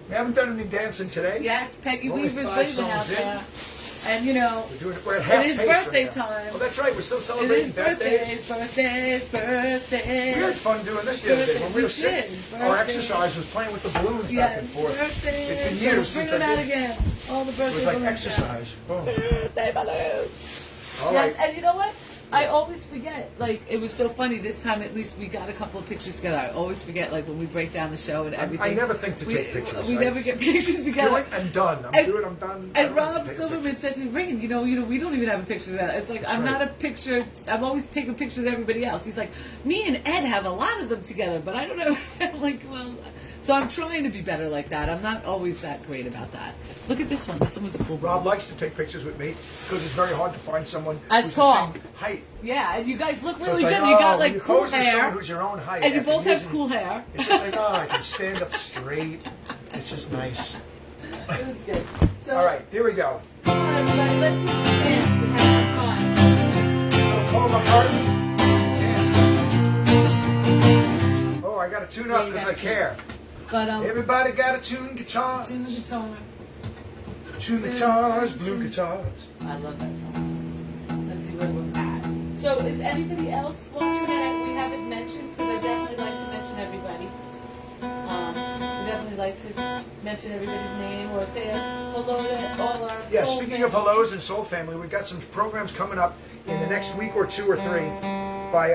We haven't done any dancing today. Yes, Peggy We're only Weaver's 5 waving songs out in. there. And you know, we're at half it is pace birthday right now. time. Oh, that's right. We're still It celebrating is birthdays. birthdays. We had fun doing this the other day. When we were sick, our exercise was playing with the balloons back and forth. Birthdays. It's been years so bring since them I out did. again. All the birthday It was like balloons exercise. Boom. Birthday balloons. All Yes, right. and you know what? I always forget. Like, it was so funny this time. At least we got a couple of pictures together. I always forget, like when we break down the show and everything. I never think to take pictures. We never get pictures together. Do it and done. I'm done. And Rob Silverman said to me, "Rain, we don't even have a picture of that." It's like, I'm not a picture. I'm always taking pictures of everybody else. He's like, me and Ed have a lot of them together, but I don't know. I'm like, well, so I'm trying to be better like that. I'm not always that great about that. Look at this one. This one was a cool one. Rob likes to take pictures with me because it's very hard to find someone As who's tall. the same height. Yeah, and you guys look So really it's good. like, You got when like you cool pose with hair, someone who's your own height, and you after both have using- cool hair. It's just like, I can stand up straight. It's just nice. It was good. So, All right, here we go. all right, everybody, let's just dance and have fun. Paul McCartney. Yes. Oh, I got to tune up because I care. But Everybody got to tune guitars. tune the guitar. Tune guitars, blue guitars. I love that song. Let's see where we're at. So, is anybody else watching that we haven't mentioned? Because I definitely like to mention everybody. We definitely like to mention everybody's name or say hello to all our Yeah, soul speaking of family. hellos and soul family, we've got some programs coming up in the next week or 2 or 3 by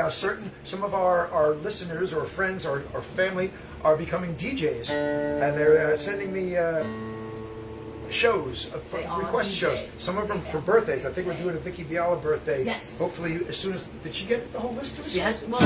some of our listeners or friends or family are becoming DJs, and they're sending me shows, They are request DJ. shows. Some of them for birthdays. I think we're doing a Vicky Viala birthday. Yes. Hopefully, as soon as did she get the whole list to us? Yes, well,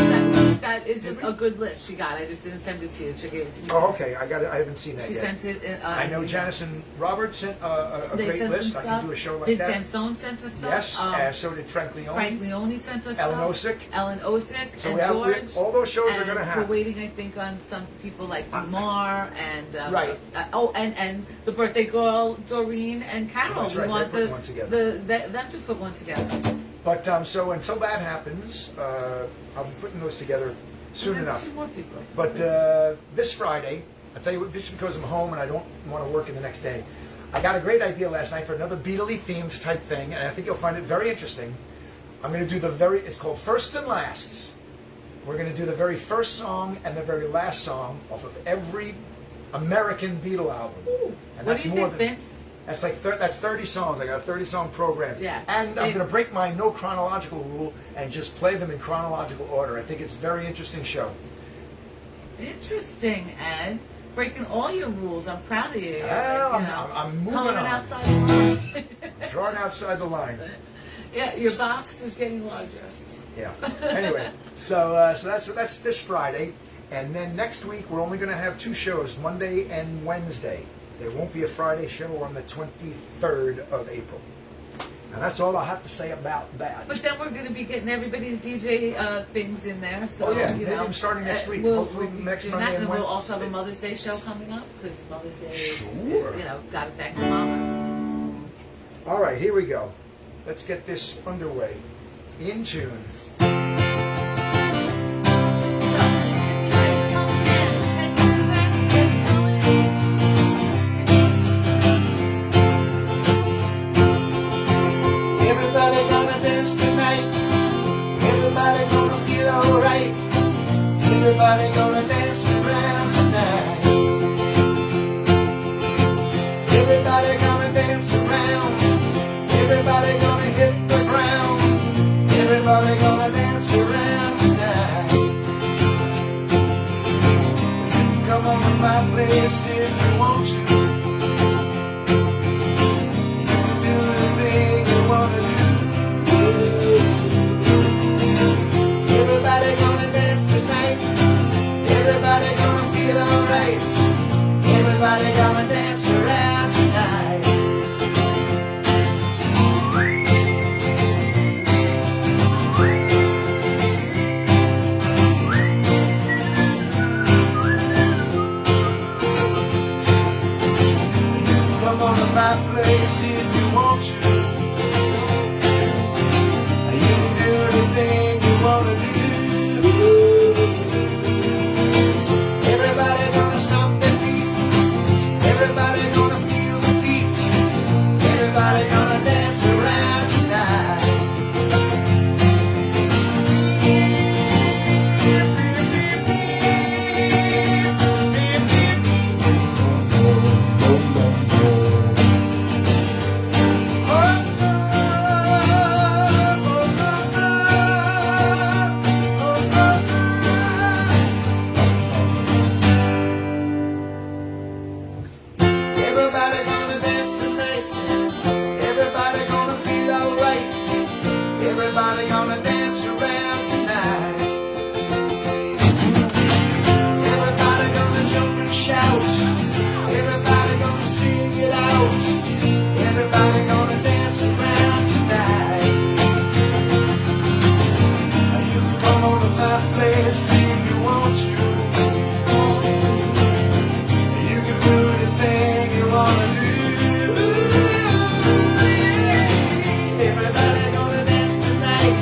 that is a good list she got. I just didn't send it to you. She gave it to me. Oh, okay. I got it. I haven't seen that She yet. sent it. I know Janice and Robert sent a They great sent list. some I stuff. can do a show like Did that. Sansone sent us stuff? Yes. So did Frank Leone. Frank Leone sent us Ellen stuff. Osick. Ellen Osick So and we have George. all those shows are And going to happen. We're waiting, I think, on some people like Umar and Right. And the birthday girl Doreen and Carol. That's right, We want they put one together. them to put one together. But so until that happens, I'll be putting those together soon There's enough. a few more people. But this Friday, I'll tell you what, just because I'm home and I don't want to work in the next day, I got a great idea last night for another Beatley themed type thing, and I think you'll find it very interesting. I'm going to do it's called Firsts and Lasts. We're going to do the very first song and the very last song off of every American Beatle album. Ooh. And What that's do you more think, than, Vince? That's like that's 30 songs. I got a 30-song program. Yeah. And I'm going to break my no chronological rule and just play them in chronological order. I think it's a very interesting show. Interesting, Ed. Breaking all your rules. I'm proud of you. Yeah, I'm moving Coloring on. outside the line. Drawing outside the line. Yeah, your box is getting larger. Yeah. Anyway, so that's this Friday, and then next week we're only going to have 2 shows, Monday and Wednesday. There won't be a Friday show on the 23rd of April. Now that's all I have to say about that. But then we're going to be getting everybody's DJ things in there. So, Oh, yeah, you know, I'm starting next week. We'll Hopefully be next doing Monday that, and and we'll Wednesday. also have a Mother's Day show coming up because Mother's Day is, Sure. you know, got to thank the mamas. All right, here we go. Let's get this underway. In tune. Everybody gonna dance tonight. Everybody gonna feel alright. Everybody gonna dance around tonight. Everybody gonna dance around. Everybody gonna hit the ground. Everybody gonna dance around tonight. You can come on to my place if you want to. You can do the thing you wanna do. Everybody gonna dance tonight. Everybody gonna feel alright. Everybody gonna dance around tonight. Come on to my place if you want to. You can do the thing you wanna do. Everybody gonna stomp their feet. Everybody gonna feel the beat. Everybody gonna dance around tonight. Everybody gonna dance tonight. Everybody gonna feel alright. Everybody gonna dance around tonight. Everybody gonna jump and shout. Everybody gonna sing it out. Everybody gonna dance around tonight. You can come on to my place if you want to. You can do the thing you wanna do. Everybody gonna dance tonight.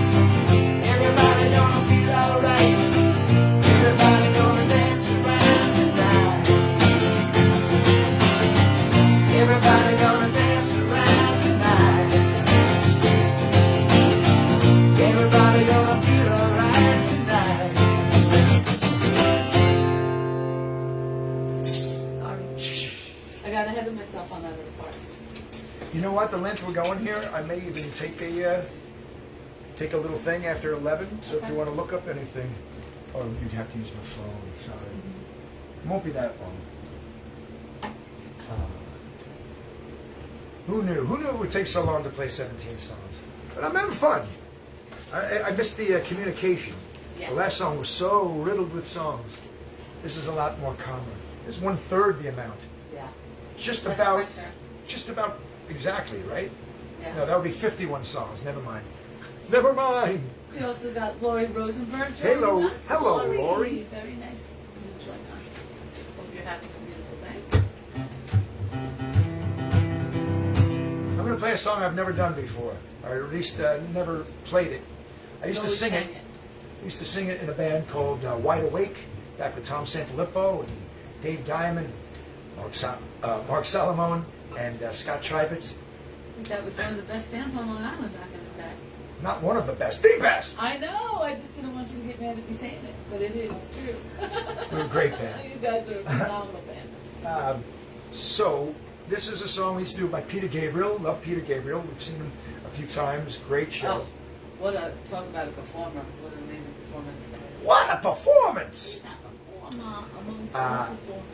Everybody gonna feel alright. Everybody gonna dance around tonight. Everybody gonna dance around tonight. Everybody gonna feel alright tonight. Sorry. I got ahead of myself on that other part. You know what? The length we're going here, I may even take a little thing after 11. So if you want to look up anything, or you'd have to use my phone. Sorry, it won't be that long. Who knew? Who knew it would take so long to play 17 songs? But I'm having fun. I missed the communication. Yeah. The last song was so riddled with songs. This is a lot more calmer. This is 1/3 the amount. Yeah. Just Less about. pressure. Just about exactly, right? Yeah. No, that would be 51 songs. Never mind. Never mind. We also got Lori Rosenberg joining Hello. us. Hello, Lori. Very nice to join us. Hope you're having a beautiful day. I'm going to play a song I've never done before, or at least never played it. I used to Always sing it. sang I used to sing it in a band called Wide Awake, back with Tom Sanfilippo and Dave Diamond, Mark Salomone, and Scott Trivitz. I think that was one of the best bands on Long Island back in the day. Not one of the best, the best. I know. I just didn't want you to get mad at me saying it, but it is true. We're a great band. You guys are a phenomenal band. So This is a song we used to do by Peter Gabriel. Love Peter Gabriel. We've seen him a few times. Great show. Oh, talk about a performer. What an amazing performance that is. What a performance! Amongst all performers.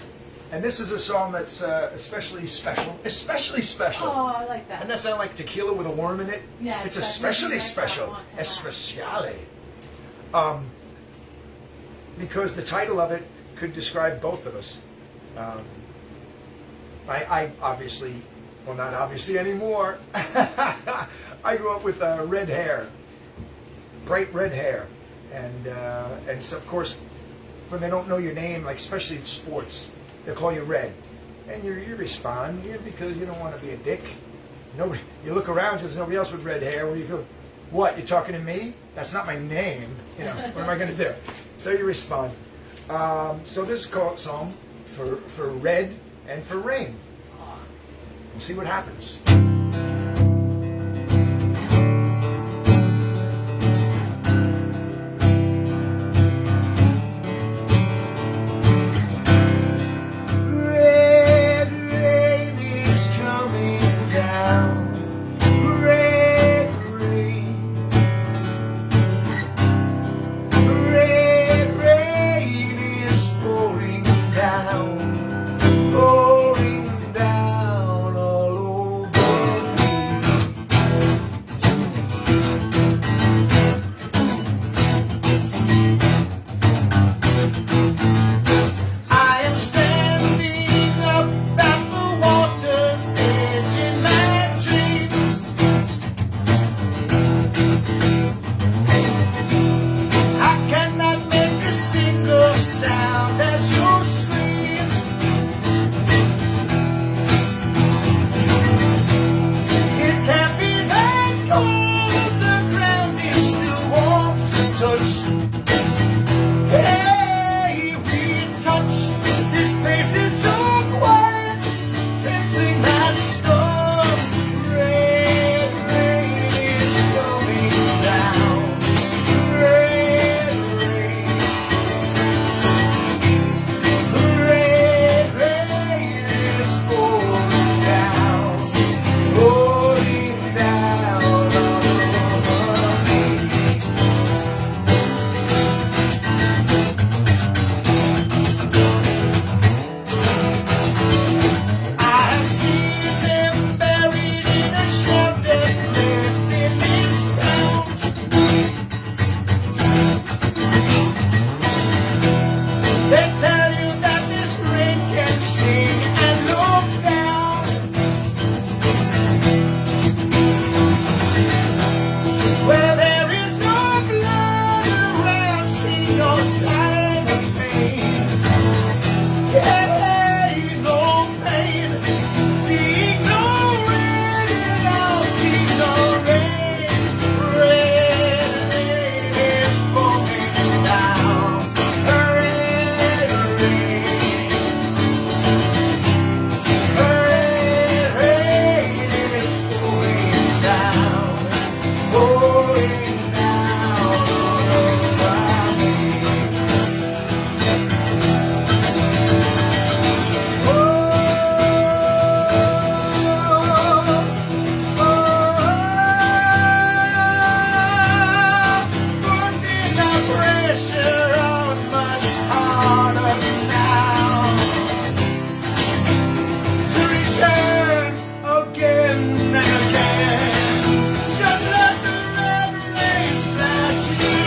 And this is a song that's especially special. Especially special. Oh, I like that. And that sound like tequila with a worm in it? Yeah, It's exactly. especially That's special. what I want. Especiale. Because the title of it could describe both of us. I obviously, well, not obviously anymore. I grew up with red hair, bright red hair, and so of course, when they don't know your name, like especially in sports, they'll call you Red, and you respond because you don't want to be a dick. Nobody, you look around, there's nobody else with red hair. Where you go, what? You're talking to me? That's not my name. You know, what am I going to do? So you respond. So this is called song for red and for rain. We'll see what happens. Red rain is coming down. Red rain. Red rain is pouring down. Pouring down all over me. I am standing up at the water's edge in my dreams. I cannot make a single sound as you scream. It can't be that cold, the ground is still warm to touch. Hey, we touch, this place is so quiet, sensing that storm. Red rain is coming down. Red rain. Red rain is pouring down. Pouring down all over me. I have seen them buried in a sheltered place in this town. They tell you that this rain can sting and look down. Where there is no blood around, see no sign of pain. Hey, no pain, seeing no rain, and I'll see no rain. Red rain is pouring down. Red rain. Red rain is pouring down. Pouring down all over me. Putting the pressure on much harder now to return again and again. Just let the red rain splash you.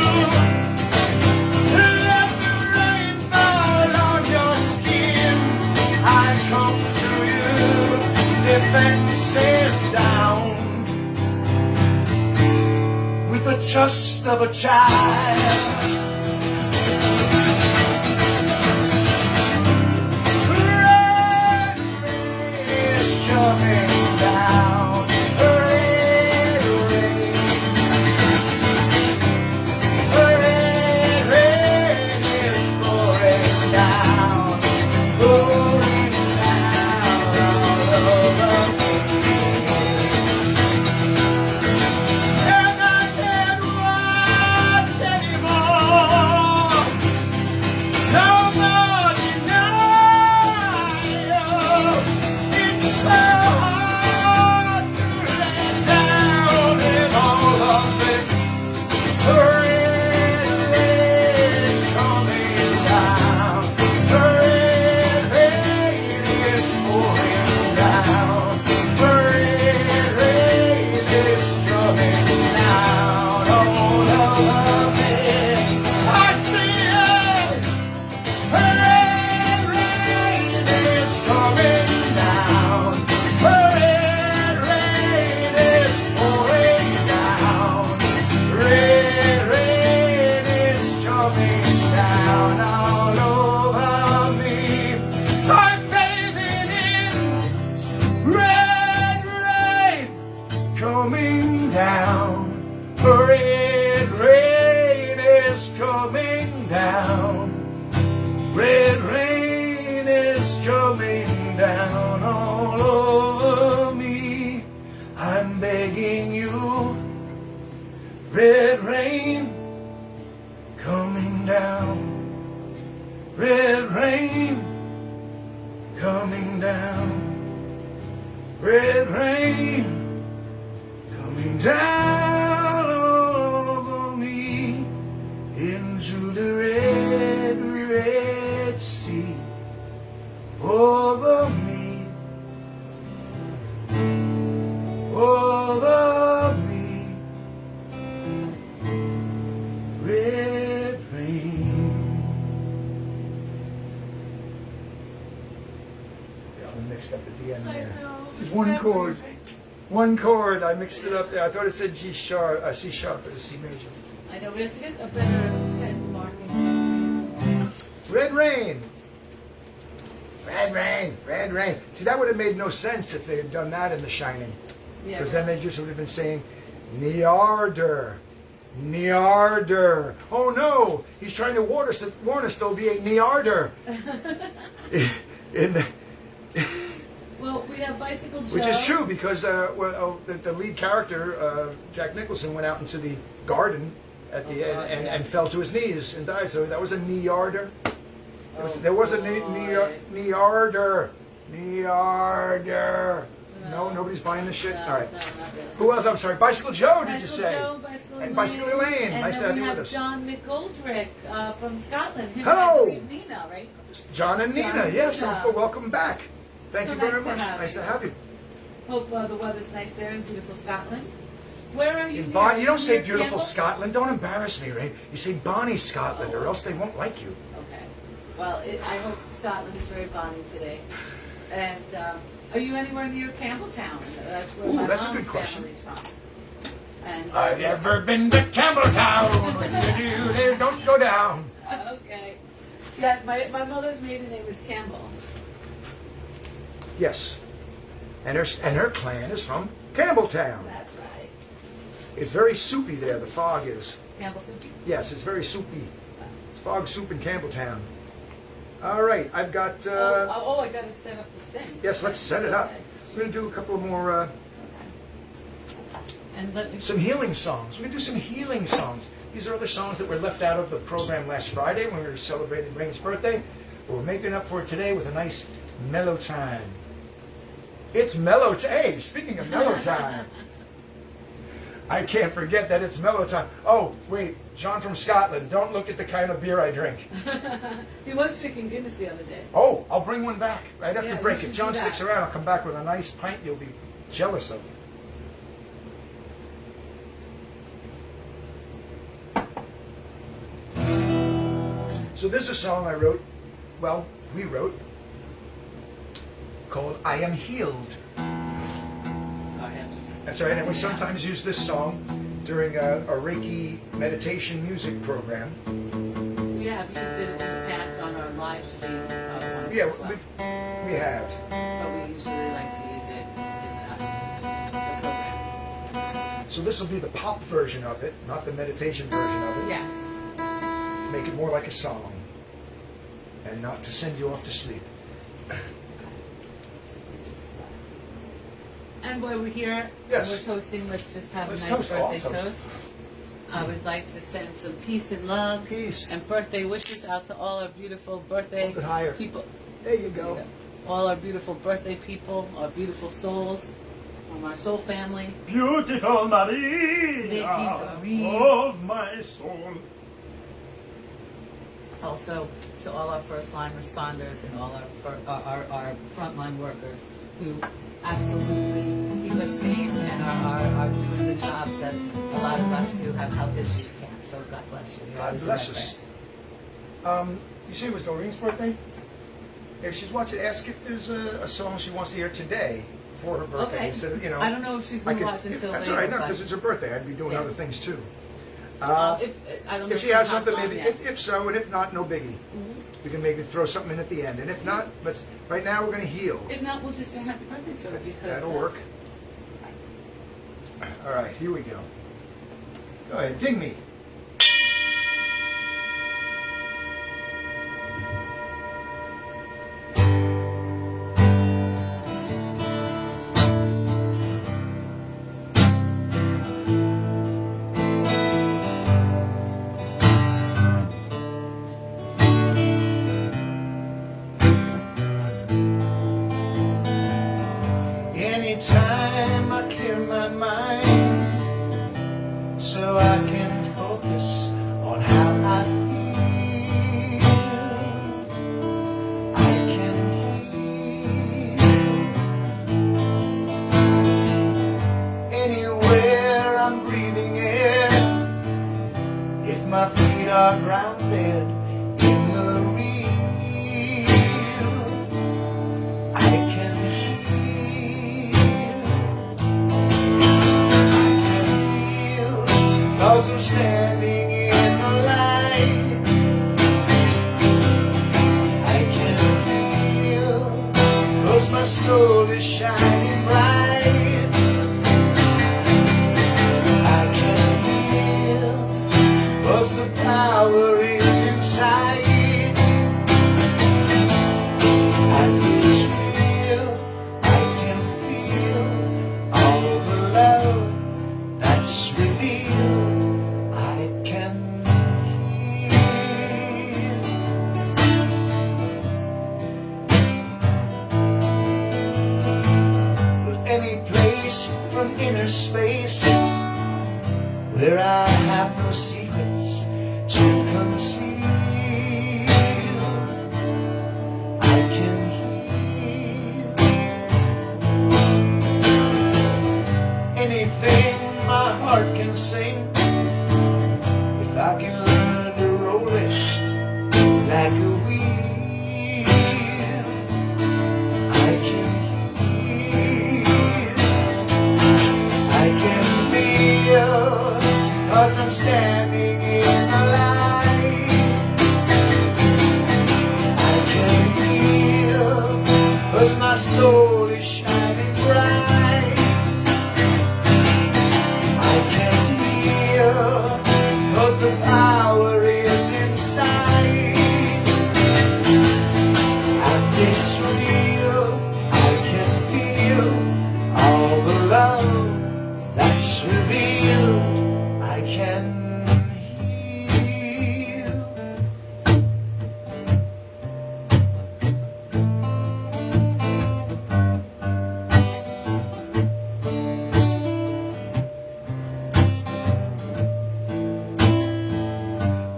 Let the rain fall on your skin. I come to you, defenses down, with the trust of a child. Red rain is coming down. Red rain. Red rain is pouring down. Pouring down all over me. And I can't watch anymore. coming down. Red rain is coming down all over me. I'm begging you. Red rain coming down. Red rain coming down. Red rain coming down all over me into the red, red sea. Over me, over me, red rain. Yeah, I'm mixed up at the end there. Just one chord. One chord. I mixed it up there. I thought it said G sharp, C sharp, but it's C major. I know we have to get a better pen marking. Red rain. Red rain. Red rain. See, that would have made no sense if they had done that in The Shining. Yeah, Because then they just would have been saying, Nearder. Nearder. Oh no, he's trying to warn us there'll be a Nearder. in the, well, we have Bicycle Joe. which is true because the lead character, Jack Nicholson, went out into the garden at the end and fell to his knees and died. So that was a Nearder. There was a Nearder. Nearder. No, nobody's buying this shit? All right. No, not really. Who else? I'm sorry. Bicycle Joe, did you Bicycle say? Joe, Bicycle And Bicycle Elaine. And Nice to then have we you have with us. John McGoldrick from Scotland. Him Hello. And I believe Nina, right? John and Nina. John Yes, Nina. welcome back. Thank So you very nice to much. have Nice you. to have you. Hope the weather's nice there in beautiful Scotland. Where are you? In near? Bonnie, you don't say Near beautiful Campbell? Scotland. Don't embarrass me, Ray. You say Bonnie, Scotland, or else they won't like you. Okay. Well, I hope Scotland is very bonny today. And are you anywhere near Campbelltown? That's where Ooh, my that's a mom's good question. family's from. And I've never been to Campbelltown. Don't go down. okay. Yes, my mother's maiden name is Campbell. Yes. And her clan is from Campbelltown. That's right. It's very soupy there, the fog is. Campbell Soupy. Yes, it's very soupy. It's fog soup in Campbelltown. All right, I've got... I got to set up this thing. yes, let's set it up. We're going to do a couple of more... Okay. And let me... some healing songs. We're going to do some healing songs. These are other songs that were left out of the program last Friday when we were celebrating Rain's birthday. But we're making up for it today with a nice mellow time. It's mellow time. Hey, speaking of mellow time, I can't forget that it's mellow time. Oh, wait, John from Scotland, don't look at the kind of beer I drink. He was drinking Guinness the other day. Oh, I'll bring one back right after Yeah, break. you If should John do sticks that. around, I'll come back with a nice pint you'll be jealous of. So this is a song I wrote, we wrote, called I Am Healed. Sorry, I'm just... That's right, and we sometimes use this song during a Reiki meditation music program. We have used it in the past on our live stream. Once Yeah, as well. we have. But we usually like to use it in the program. So this will be the pop version of it, not the meditation version of it. Yes. To make it more like a song, and not to send you off to sleep. And while we're here, Yes. we're toasting, let's just have Let's a nice toast. Oh, I'll birthday toast. toast. I would like to send some peace and love Peace. and birthday wishes out to all our beautiful birthday Hold it higher. people. There you go. All our beautiful birthday people, our beautiful souls, from our soul family. Beautiful Maria of my soul. Also to all our first line responders and all our frontline workers who absolutely keep us safe and are doing the jobs that a lot of us who have health issues can't. So God bless you. You're God always in bless my us. prayers. You say it was Doreen's birthday? If she's watching, ask if there's a song she wants to hear today for her birthday. Okay. Instead of, I don't know if she's going to watch until that's later. all right, no, but, because it's her birthday. I'd be doing Yeah. other things too. I don't know If she has hopped something, on maybe. yet. If so, and if not, no biggie. We can maybe throw something in at the end. And if not, but right now we're going to heal. If not, we'll just say happy birthday to her because That'll work. All right, here we go. Go ahead, dig me. soul is shining bright. I can heal, 'cause the power is inside. And it's real, I can feel all the love that's revealed. I can heal. But any place from inner space where I have no secrets to conceal, I can heal. Anything my heart can sing, if I can learn to roll it like a wheel, I can heal. I can feel, 'cause I'm standing in the light. I can feel, 'cause my soul is shining bright. I can feel, 'cause the power is inside. And it's real, I can feel all the love that's revealed. I can heal.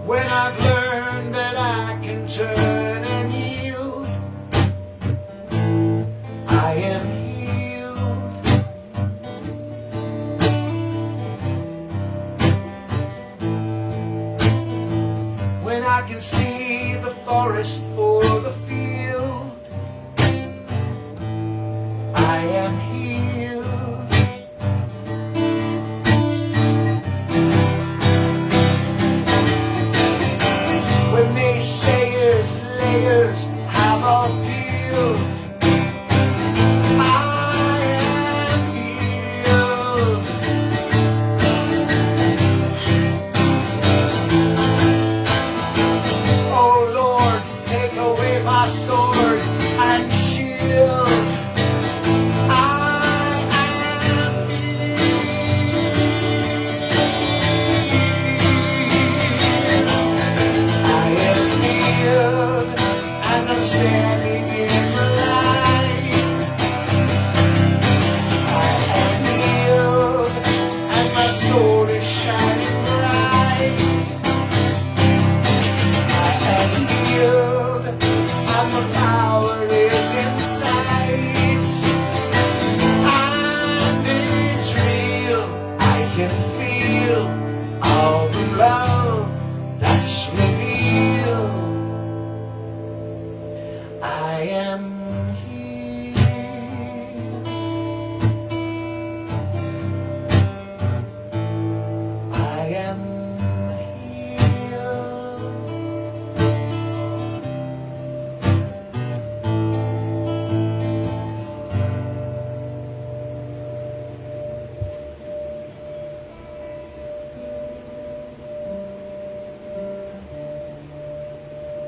When I've learned that I can turn and yield, I am healed. When I can see the forest for the field, I am healed. When naysayers, layers have all peeled, I am healed. Oh Lord, take away my sword and shield. I am I am healed, and I'm standing in the light. I am healed, and my soul is shining bright. I am healed, and the power is inside. And it's real, I can feel all the love that's revealed. I am healed. I am healed.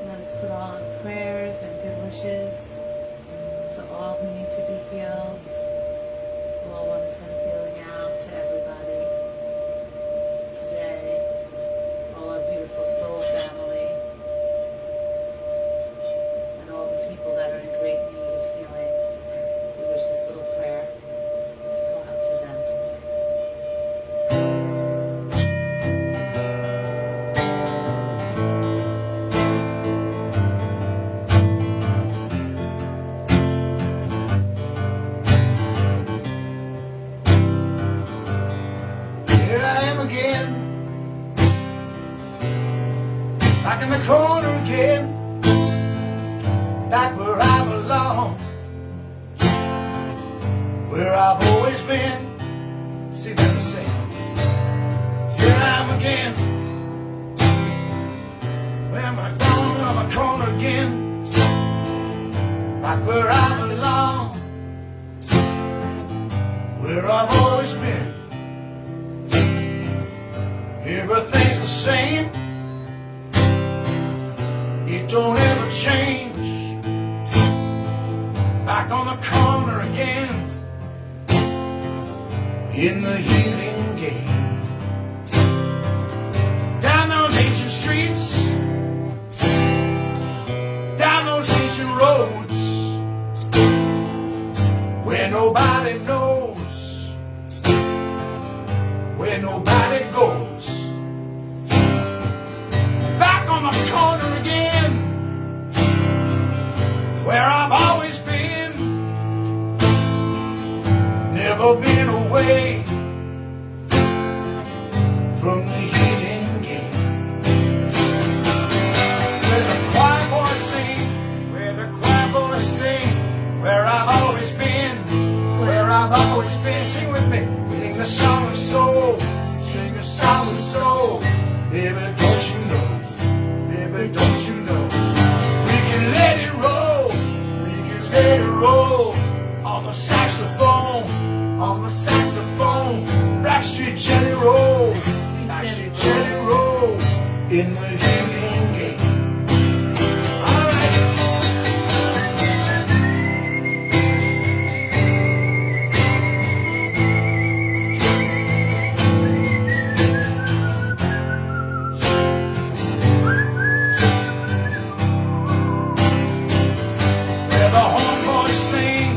Let us put all our prayers and good wishes to all who need to be healed. We all want to send healing out to everybody today, all our beautiful soul family, and all the people that are in great need of healing. We wish this little prayer to go out to them today. Here I am again, back in the corner again, back where I belong, where I've always been. See that I'm saying? Here I am again, where am I gone? I'm a corner again, back where I belong, don't ever change. Back on the corner again, in the healing game. Down those ancient streets, down those ancient roads, where nobody knows, where nobody goes. Back on the corner again, where I've always been, never been away from the hidden game. Where the choir boys sing, where the choir boys sing, where I've always been, where I've always been. Sing with me. Sing a song of soul, sing a song of soul. Baby, don't you know, baby, don't you know, we can let it roll, we can let it roll, on the saxophone, on the saxophone. Backstreet Jelly Roll, Backstreet Jelly Roll, in the healing game. All right. Where the homeboys sing,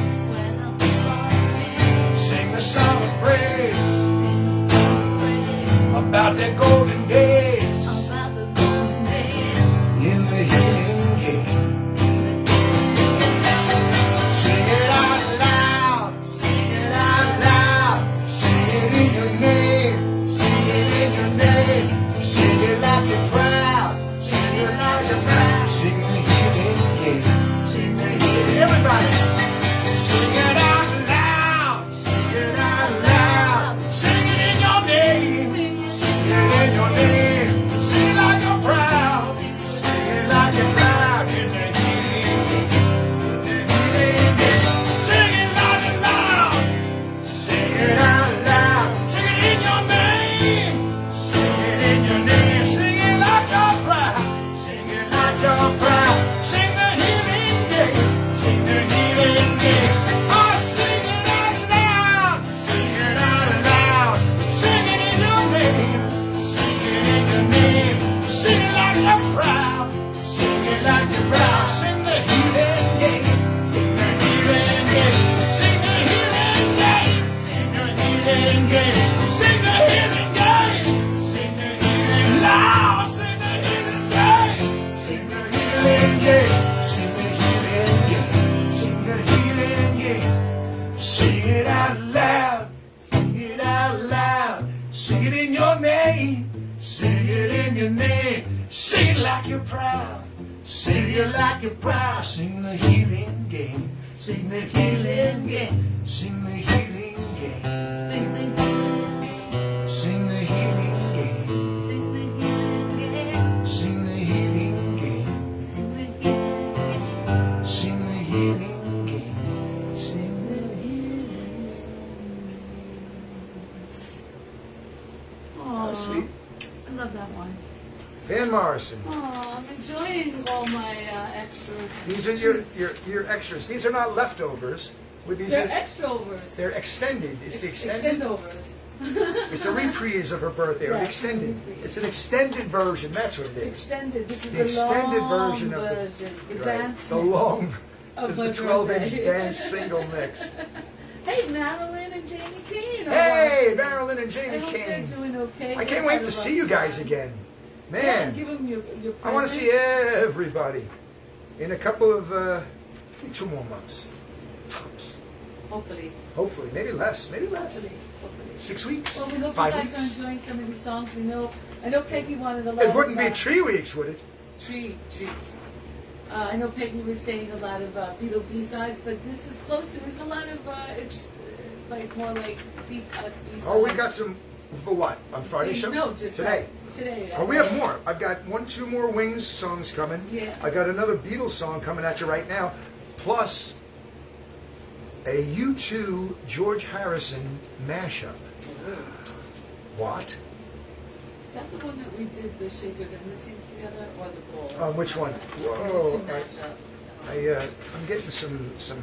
sing the song of praise about their golden days in the healing game. Sing it out loud, sing it out loud, sing it in your name, sing it in your name, sing it like you're proud, sing it like you're proud. Sing the healing game, sing the healing. Everybody, sing it out loud, sing it out loud, sing it in your name, sing it in your name, sing it like you're proud, sing it like you're proud in the healing game, in the healing game. Sing it loud and loud, sing it out loud, sing it in your name, sing it in your name, sing it like you're proud, sing it like you're proud, sing the healing game, sing the healing game. Oh, sing it out loud, sing it out loud, sing it in your name, sing it in your name, sing it like you're proud, sing it like you're proud, sing the healing game, sing the healing game, sing the healing game, sing the healing game, sing the healing game, sing the healing loud, sing the healing game, sing the healing game, sing the healing game, sing the healing game, sing it out loud, sing it out loud, sing it in your name, sing it in your name, sing it like you're proud, sing it like you're proud, sing the healing game, sing the healing game, sing the healing game, Sing the sing the healing game, sing the healing game, sing the healing game, sing the healing game. sing the healing game, sing the healing. Aw, Sweet. I love that one. Van Morrison. Oh, I'm enjoying all my extra. These are your extras. These are not leftovers. These They're are, extrovers. they're extended. It's the extended. Extendovers. It's a reprise of her birthday, or Yeah, an it's a extended. reprise. It's an extended version. That's what it is. Extended. This is The the extended long version of the- version. The Right. dance. The mix long. of It's my the 12-inch birthday. dance single mix. Hey, Marilyn and Jamie Kane. are Hey, watching. Marilyn and I Jamie hope they're Kane. doing okay. I They're can't wait part to of see us. you guys again. Yeah, Man, give them your I want to present. see everybody in a couple of 2 more months. Tops. Hopefully. Hopefully. Maybe less. Maybe less. Hopefully. 6 weeks. Well, we hope 5 you guys weeks. are enjoying some of these songs. I know Peggy wanted a lot It wouldn't of, be Tree Weeks, would it? Tree. I know Peggy was saying a lot of Beatle B-sides, but this is close to. There's a lot of it's like more like deep cut B-sides. Oh, we got some. For what? On Friday show? No, just today. Today. Oh, we have more. I've got 2 more Wings songs coming. Yeah. I got another Beatles song coming at you right now, plus a U2 George Harrison mashup. What? that the one that we did the shakers and the tings together, or the bowl? Which one? To Whoa! mash up. I'm getting some Is it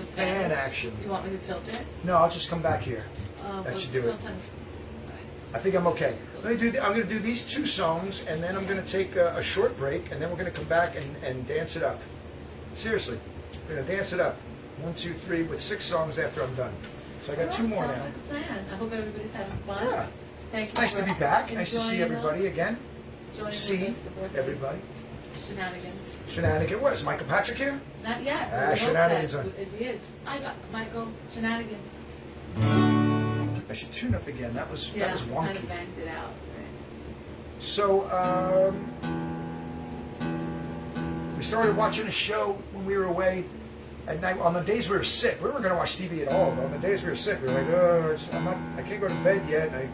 fan Spanish? action. You want me to tilt it? No, I'll just come back here. That But should do it. sometimes, I think I'm okay. Let me do. I'm going to do these 2 songs, and then I'm going to take a short break, and then we're going to come back and dance it up. Seriously, we're going to dance it up. 1, 2, 3 with 6 songs after I'm done. So I got 2 more sounds now. like a plan. I hope everybody's having fun. Yeah. Thank you. Nice to for be back. Nice to see enjoying everybody us, again. joining See us, the birthday everybody. Shenanigans. Shenanigan. What is Michael Patrick here? Not yet. Ah, We hope shenanigans that on. if he is. I got Michael Shenanigans. I should tune up again. That was Yeah, wonky. kind of banged it out. Right. So we started watching a show when we were away at night. On the days we were sick, we weren't going to watch TV at all. But on the days we were sick, we were like, "Oh, I can't go to bed yet. I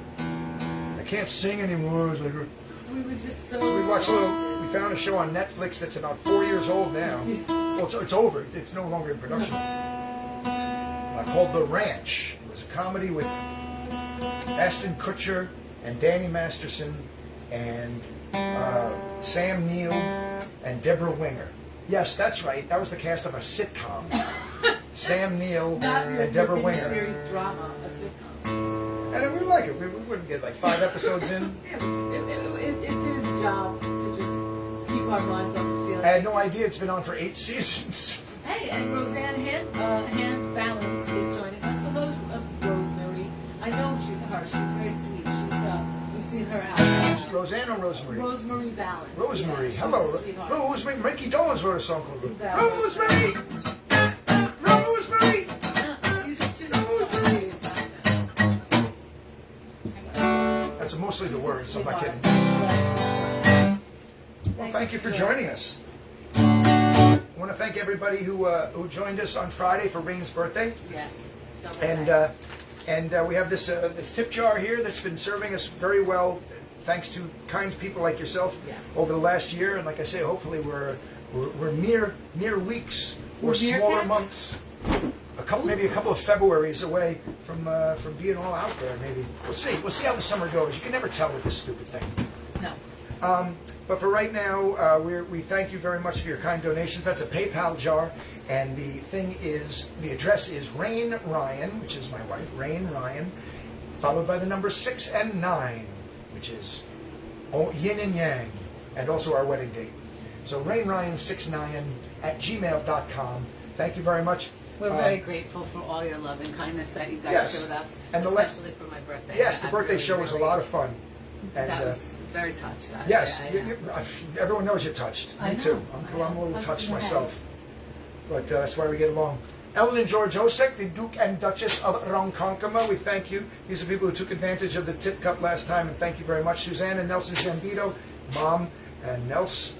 can't sing anymore." It was like, We were just so. we watched we found a show on Netflix that's about 4 years old now. Well, it's over. It's no longer in production. Called The Ranch. It was a comedy with Ashton Kutcher and Danny Masterson and Sam Neill and Deborah Winger. Yes, that's right. That was the cast of a sitcom. Sam Neill and Deborah Winger. Series drama, a sitcom. And we like it. We wouldn't get like 5 episodes in. It did its job to just keep our minds off the field. I had no idea it's been on for 8 seasons. Hey, and Roseanne Hand Balance is joining us. So those Rosemary, I know her. She's very sweet. We've seen her out. Roseanne or Rosemary? Rosemary Balance. Rosemary. Yeah, she's Hello. a sweetheart. Rosemary. Mickey Dolenz wrote a song called Balance. Rosemary. Rosemary. You just did Rosemary. That's mostly the words. I'm not kidding. Well, thank you for joining us. I want to thank everybody who joined us on Friday for Rain's birthday. Yes. And we have this tip jar here that's been serving us very well, thanks to kind people like yourself over the last year. And like I say, hopefully we're mere weeks or smaller months, maybe a couple of Februarys away from being all out there. Maybe we'll see. We'll see how the summer goes. You can never tell with this stupid thing. No. But for right now, we thank you very much for your kind donations. That's a PayPal jar, and the address is Rain Ryan, which is my wife, Rain Ryan, followed by the number 6 and 9, which is yin and yang, and also our wedding date. So rainryan69 at gmail.com. Thank you very much. We're very grateful for all your love and kindness that you guys showed us, and especially for my birthday. Yes, the birthday show was a lot of fun. And, that was very touched. Yes, everyone knows you're touched. Me too. I'm a little touched myself. But that's why we get along. Ellen and George Osek, the Duke and Duchess of Ronkonkoma, we thank you. These are people who took advantage of the tip cup last time, and thank you very much. Suzanne and Nelson Zambito, Mom and Nelson.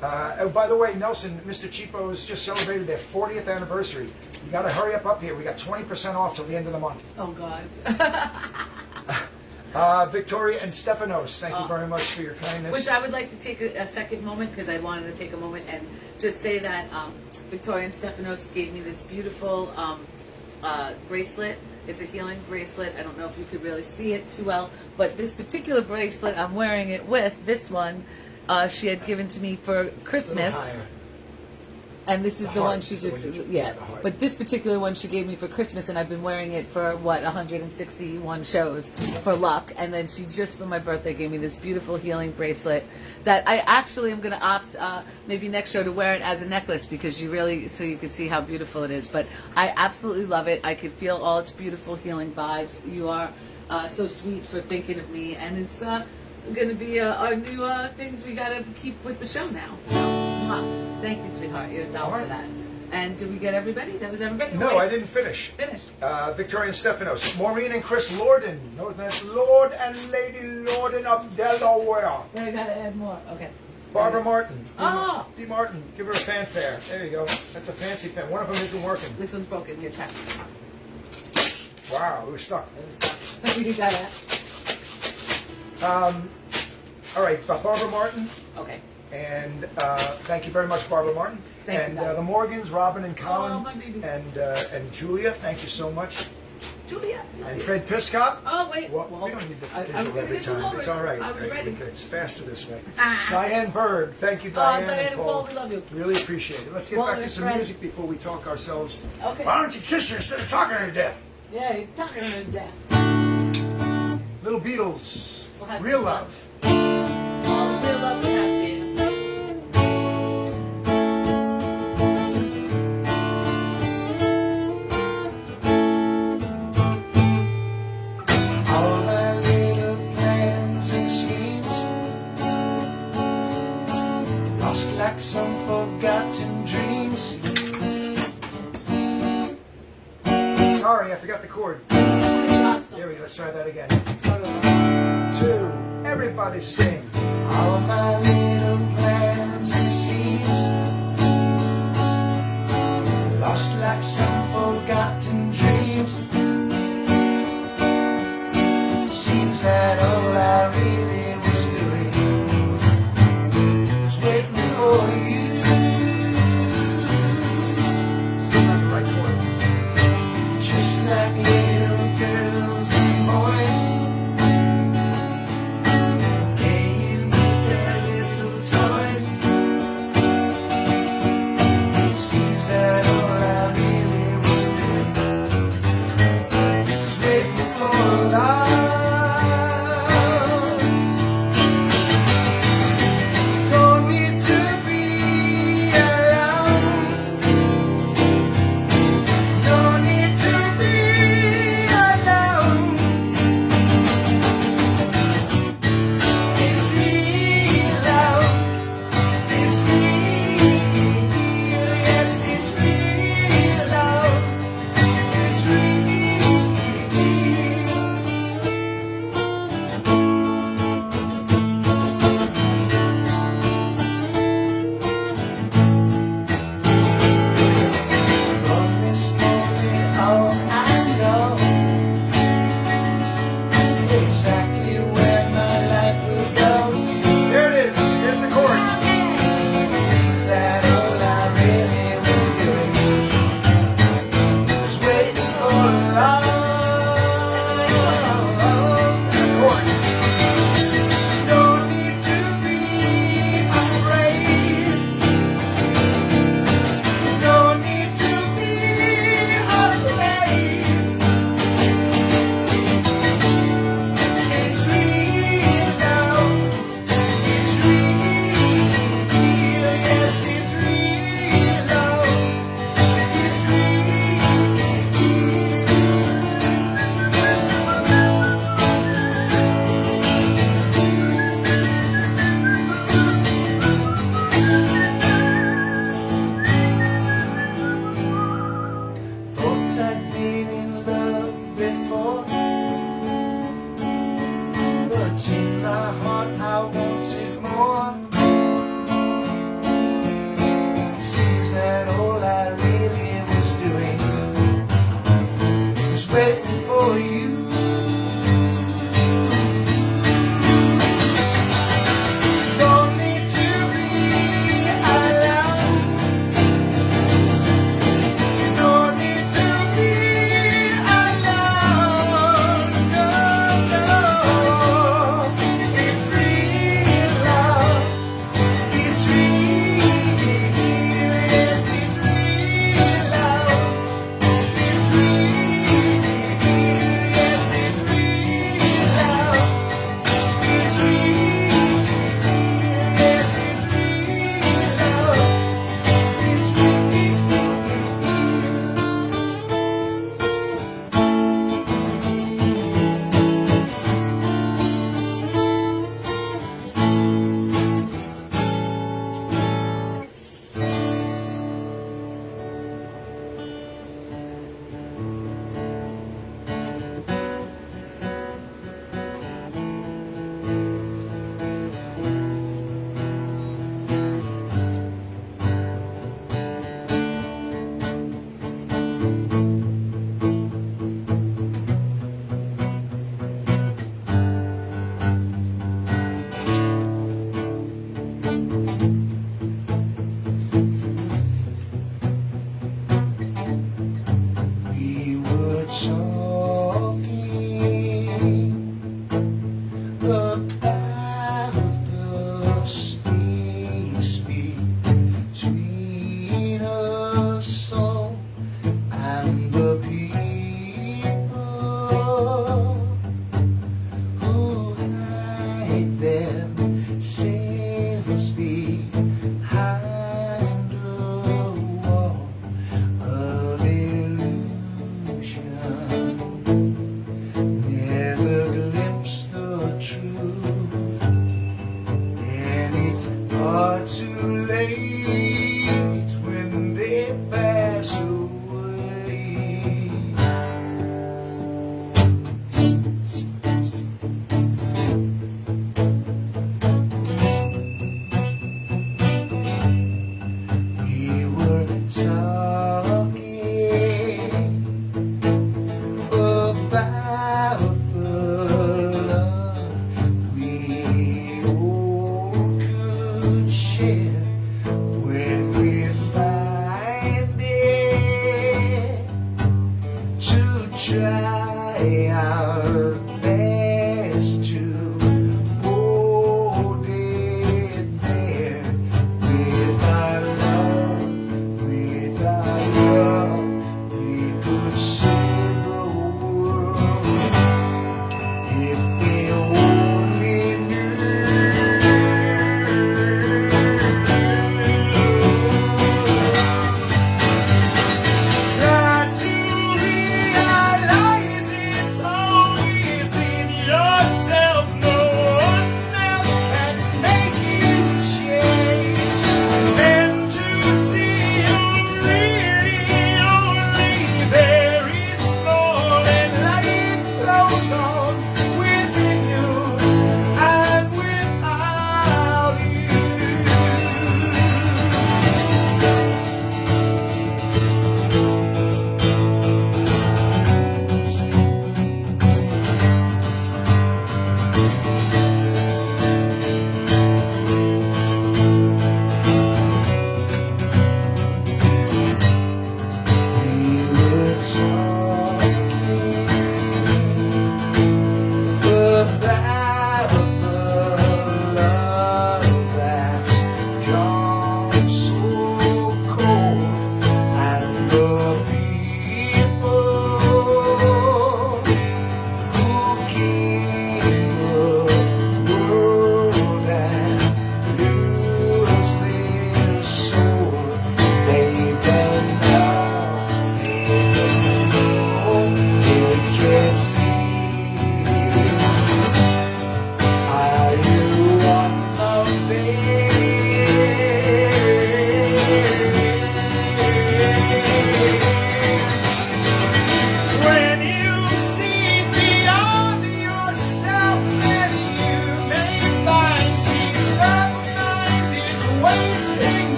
By the way, Nelson, Mr. Cheapo has just celebrated their 40th anniversary. You got to hurry up here. We got 20% off till the end of the month. Oh, God. Victoria and Stephanos, thank you very much for your kindness. Which I would like to take a second moment, because I wanted to take a moment and just say that Victoria and Stephanos gave me this beautiful bracelet. It's a healing bracelet. I don't know if you could really see it too well, but this particular bracelet, I'm wearing it with this one. She had given to me for Christmas. And this is the one she just, but this particular one she gave me for Christmas, and I've been wearing it for, 161 shows for luck. And then she just for my birthday gave me this beautiful healing bracelet that I actually am going to opt maybe next show to wear it as a necklace, because so you can see how beautiful it is. But I absolutely love it. I could feel all its beautiful healing vibes. You are so sweet for thinking of me, and it's going to be our new things we got to keep with the show now. So, thank you, sweetheart. You're a doll for that. And did we get everybody? That was everybody? No, I didn't finish. Finished. Victoria and Stephanos, Maureen and Chris Lorden, known as Lord and Lady Lorden of Delaware. Then I got to add more. Okay. Barbara Martin. Oh! D. Martin, give her a fanfare. There you go. That's a fancy fan. One of them isn't working. This one's broken. Here, check. Wow, it was stuck. It was stuck. You got it. All right, Barbara Martin. Okay. And thank you very much, Barbara Martin. Thank and you, guys. The Morgans, Robin and Colin, my babies. and Julia, thank you so much. Juliet. And Fred Piscott. Oh, wait. Well, we don't need the I was visual going every to do time. It's all right. I was ready. It's faster this way. Ah. Diane Bird. Thank you, Diane. Diane and and Paul, we love you. Really appreciate it. Let's get Paul back to and some Fred. music before we talk ourselves. Okay. Why don't you kiss her instead of talking her to death? Yeah, you're talking to death. Little Beatles. We'll have Real some fun. Love. All the real love we have, baby. All my little plans and schemes lost like some forgotten dreams. Sorry, I forgot the chord. Here we go, let's try that again. 2, everybody sing. All my little plans and schemes lost like some forgotten dreams. Seems that all I really was doing was waiting for you. Just like little girls and boys playing with their little toys. Seems that all I really was doing was waiting for love. Told me to be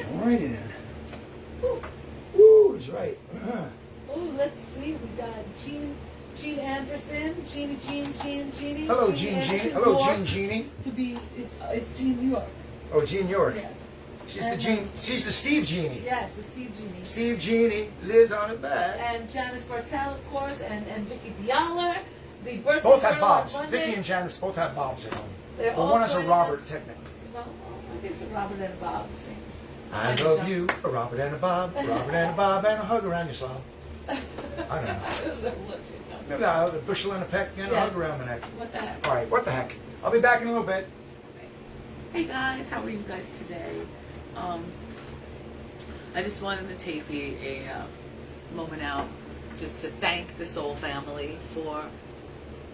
Alrighty then. Woo. Woo is right. Oh, let's see. We got Jean Anderson, Jeannie. Hello, Jean Jean. Anderson, Hello, York. Jeannie. To be, it's Jean York. Oh, Jean York. Yes. She's And, the Jean. She's the Steve Genie. Yes, the Steve Genie. Steve Genie lives on it back. And Janice Bartel, of course, and Vicky Bialer. The birthday Both have girl on bobs. Monday. Vicky and Janice both have bobs at home. They're Well, all one has a joining Robert, us. technically. Well, I guess a Robert and a Bob. Same. I Kind of love jump. you, a Robert and a Bob, Robert and a Bob, and a hug around your slob. I don't know. I don't know what you're talking about. No, the bushel and a peck and a Yes. hug around the neck. What the heck? All right, what the heck? I'll be back in a little bit. Hey guys, how are you guys today? I just wanted to take a moment out just to thank the Soul family for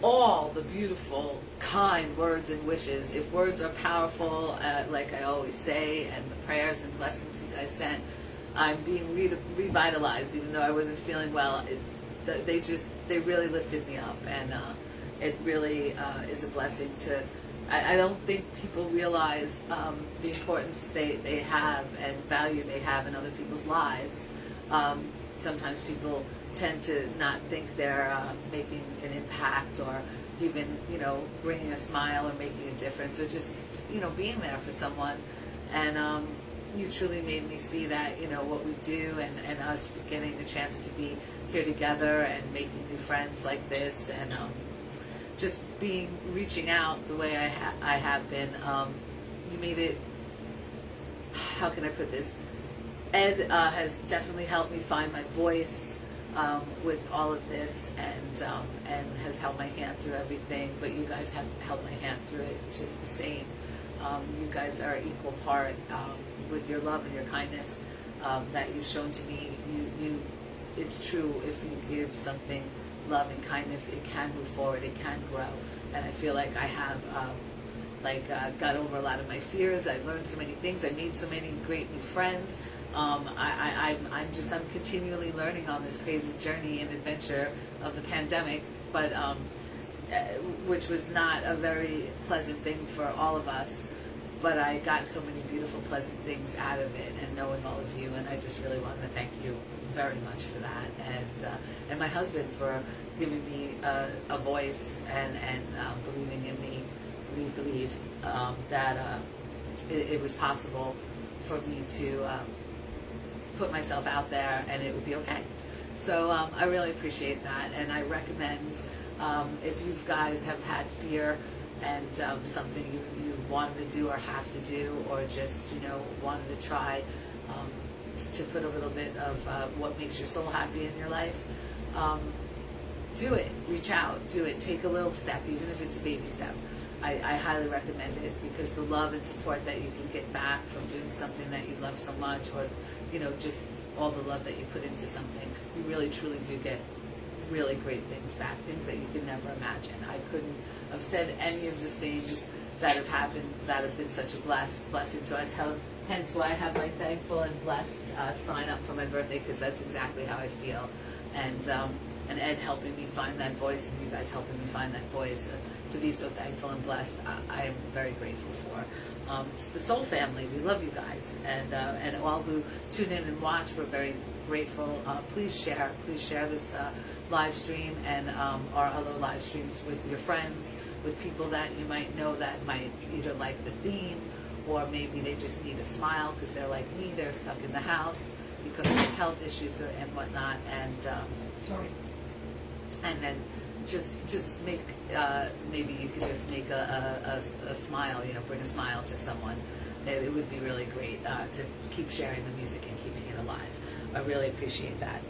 all the beautiful, kind words and wishes. If words are powerful, like I always say, and the prayers and blessings you guys sent, I'm being revitalized, even though I wasn't feeling well. They really lifted me up, and it really is a blessing to. I don't think people realize the importance they have and value they have in other people's lives. Sometimes people tend to not think they're making an impact or even, bringing a smile or making a difference or just, being there for someone. And you truly made me see that, what we do and us getting a chance to be here together and making new friends like this and just reaching out the way I have been. You made it, how can I put this? Ed has definitely helped me find my voice with all of this and has held my hand through everything, but you guys have held my hand through it just the same. You guys are equal part with your love and your kindness that you've shown to me. It's true, if you give something love and kindness, it can move forward, it can grow. And I feel like I have got over a lot of my fears. I learned so many things. I made so many great new friends. I'm continually learning on this crazy journey and adventure of the pandemic, but which was not a very pleasant thing for all of us. But I got so many beautiful, pleasant things out of it, and knowing all of you, and I just really wanted to thank you very much for that, and my husband for giving me a voice and believing in me, believed that it was possible for me to put myself out there and it would be okay. So I really appreciate that, and I recommend if you guys have had fear and something you wanted to do or have to do, or just wanted to try to put a little bit of what makes your soul happy in your life, do it. Reach out, do it. Take a little step, even if it's a baby step. I highly recommend it, because the love and support that you can get back from doing something that you love so much, or just all the love that you put into something, you really truly do get really great things back, things that you could never imagine. I couldn't have said any of the things that have happened that have been such a blessing to us. Hence why I have my thankful and blessed sign up for my birthday, because that's exactly how I feel. And Ed helping me find that voice, and you guys helping me find that voice, to be so thankful and blessed, I am very grateful for. It's the Soul family, we love you guys, and all who tune in and watch, we're very grateful. Please share this live stream and our other live streams with your friends, with people that you might know that might either like the theme, or maybe they just need a smile because they're like me, they're stuck in the house because of health issues and whatnot, and and then just make maybe you could just make a smile, bring a smile to someone. It would be really great to keep sharing the music and keeping it alive. I really appreciate that.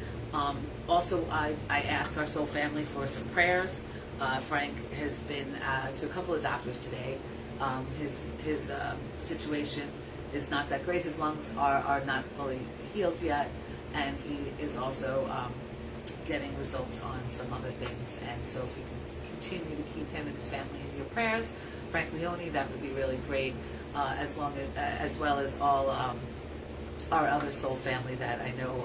Also, I ask our Soul family for some prayers. Frank has been to a couple of doctors today. His situation is not that great. His lungs are not fully healed yet, and he is also getting results on some other things. And so if you can continue to keep him and his family in your prayers, Frank Leone, that would be really great, as well as all our other Soul family that I know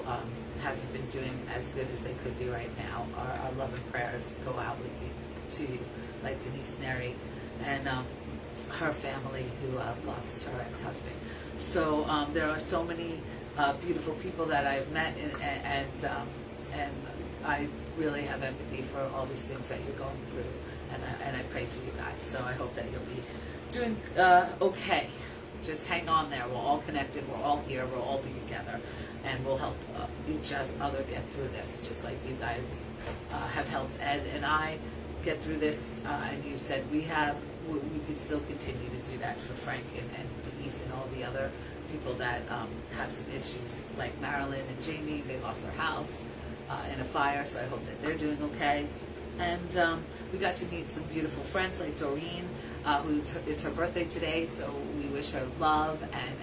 hasn't been doing as good as they could be right now. Our love and prayers go out to you, like Denise Neri and her family who lost her ex-husband. So there are so many beautiful people that I've met, and I really have empathy for all these things that you're going through, and I pray for you guys. So I hope that you'll be doing okay. Just hang on there. We're all connected. We're all here. We'll all be together, and we'll help each other get through this, just like you guys have helped Ed and I get through this. And you said we could still continue to do that for Frank and Denise and all the other people that have some issues, like Marilyn and Jamie. They lost their house in a fire, so I hope that they're doing okay. And we got to meet some beautiful friends like Doreen, it's her birthday today, so we wish her love and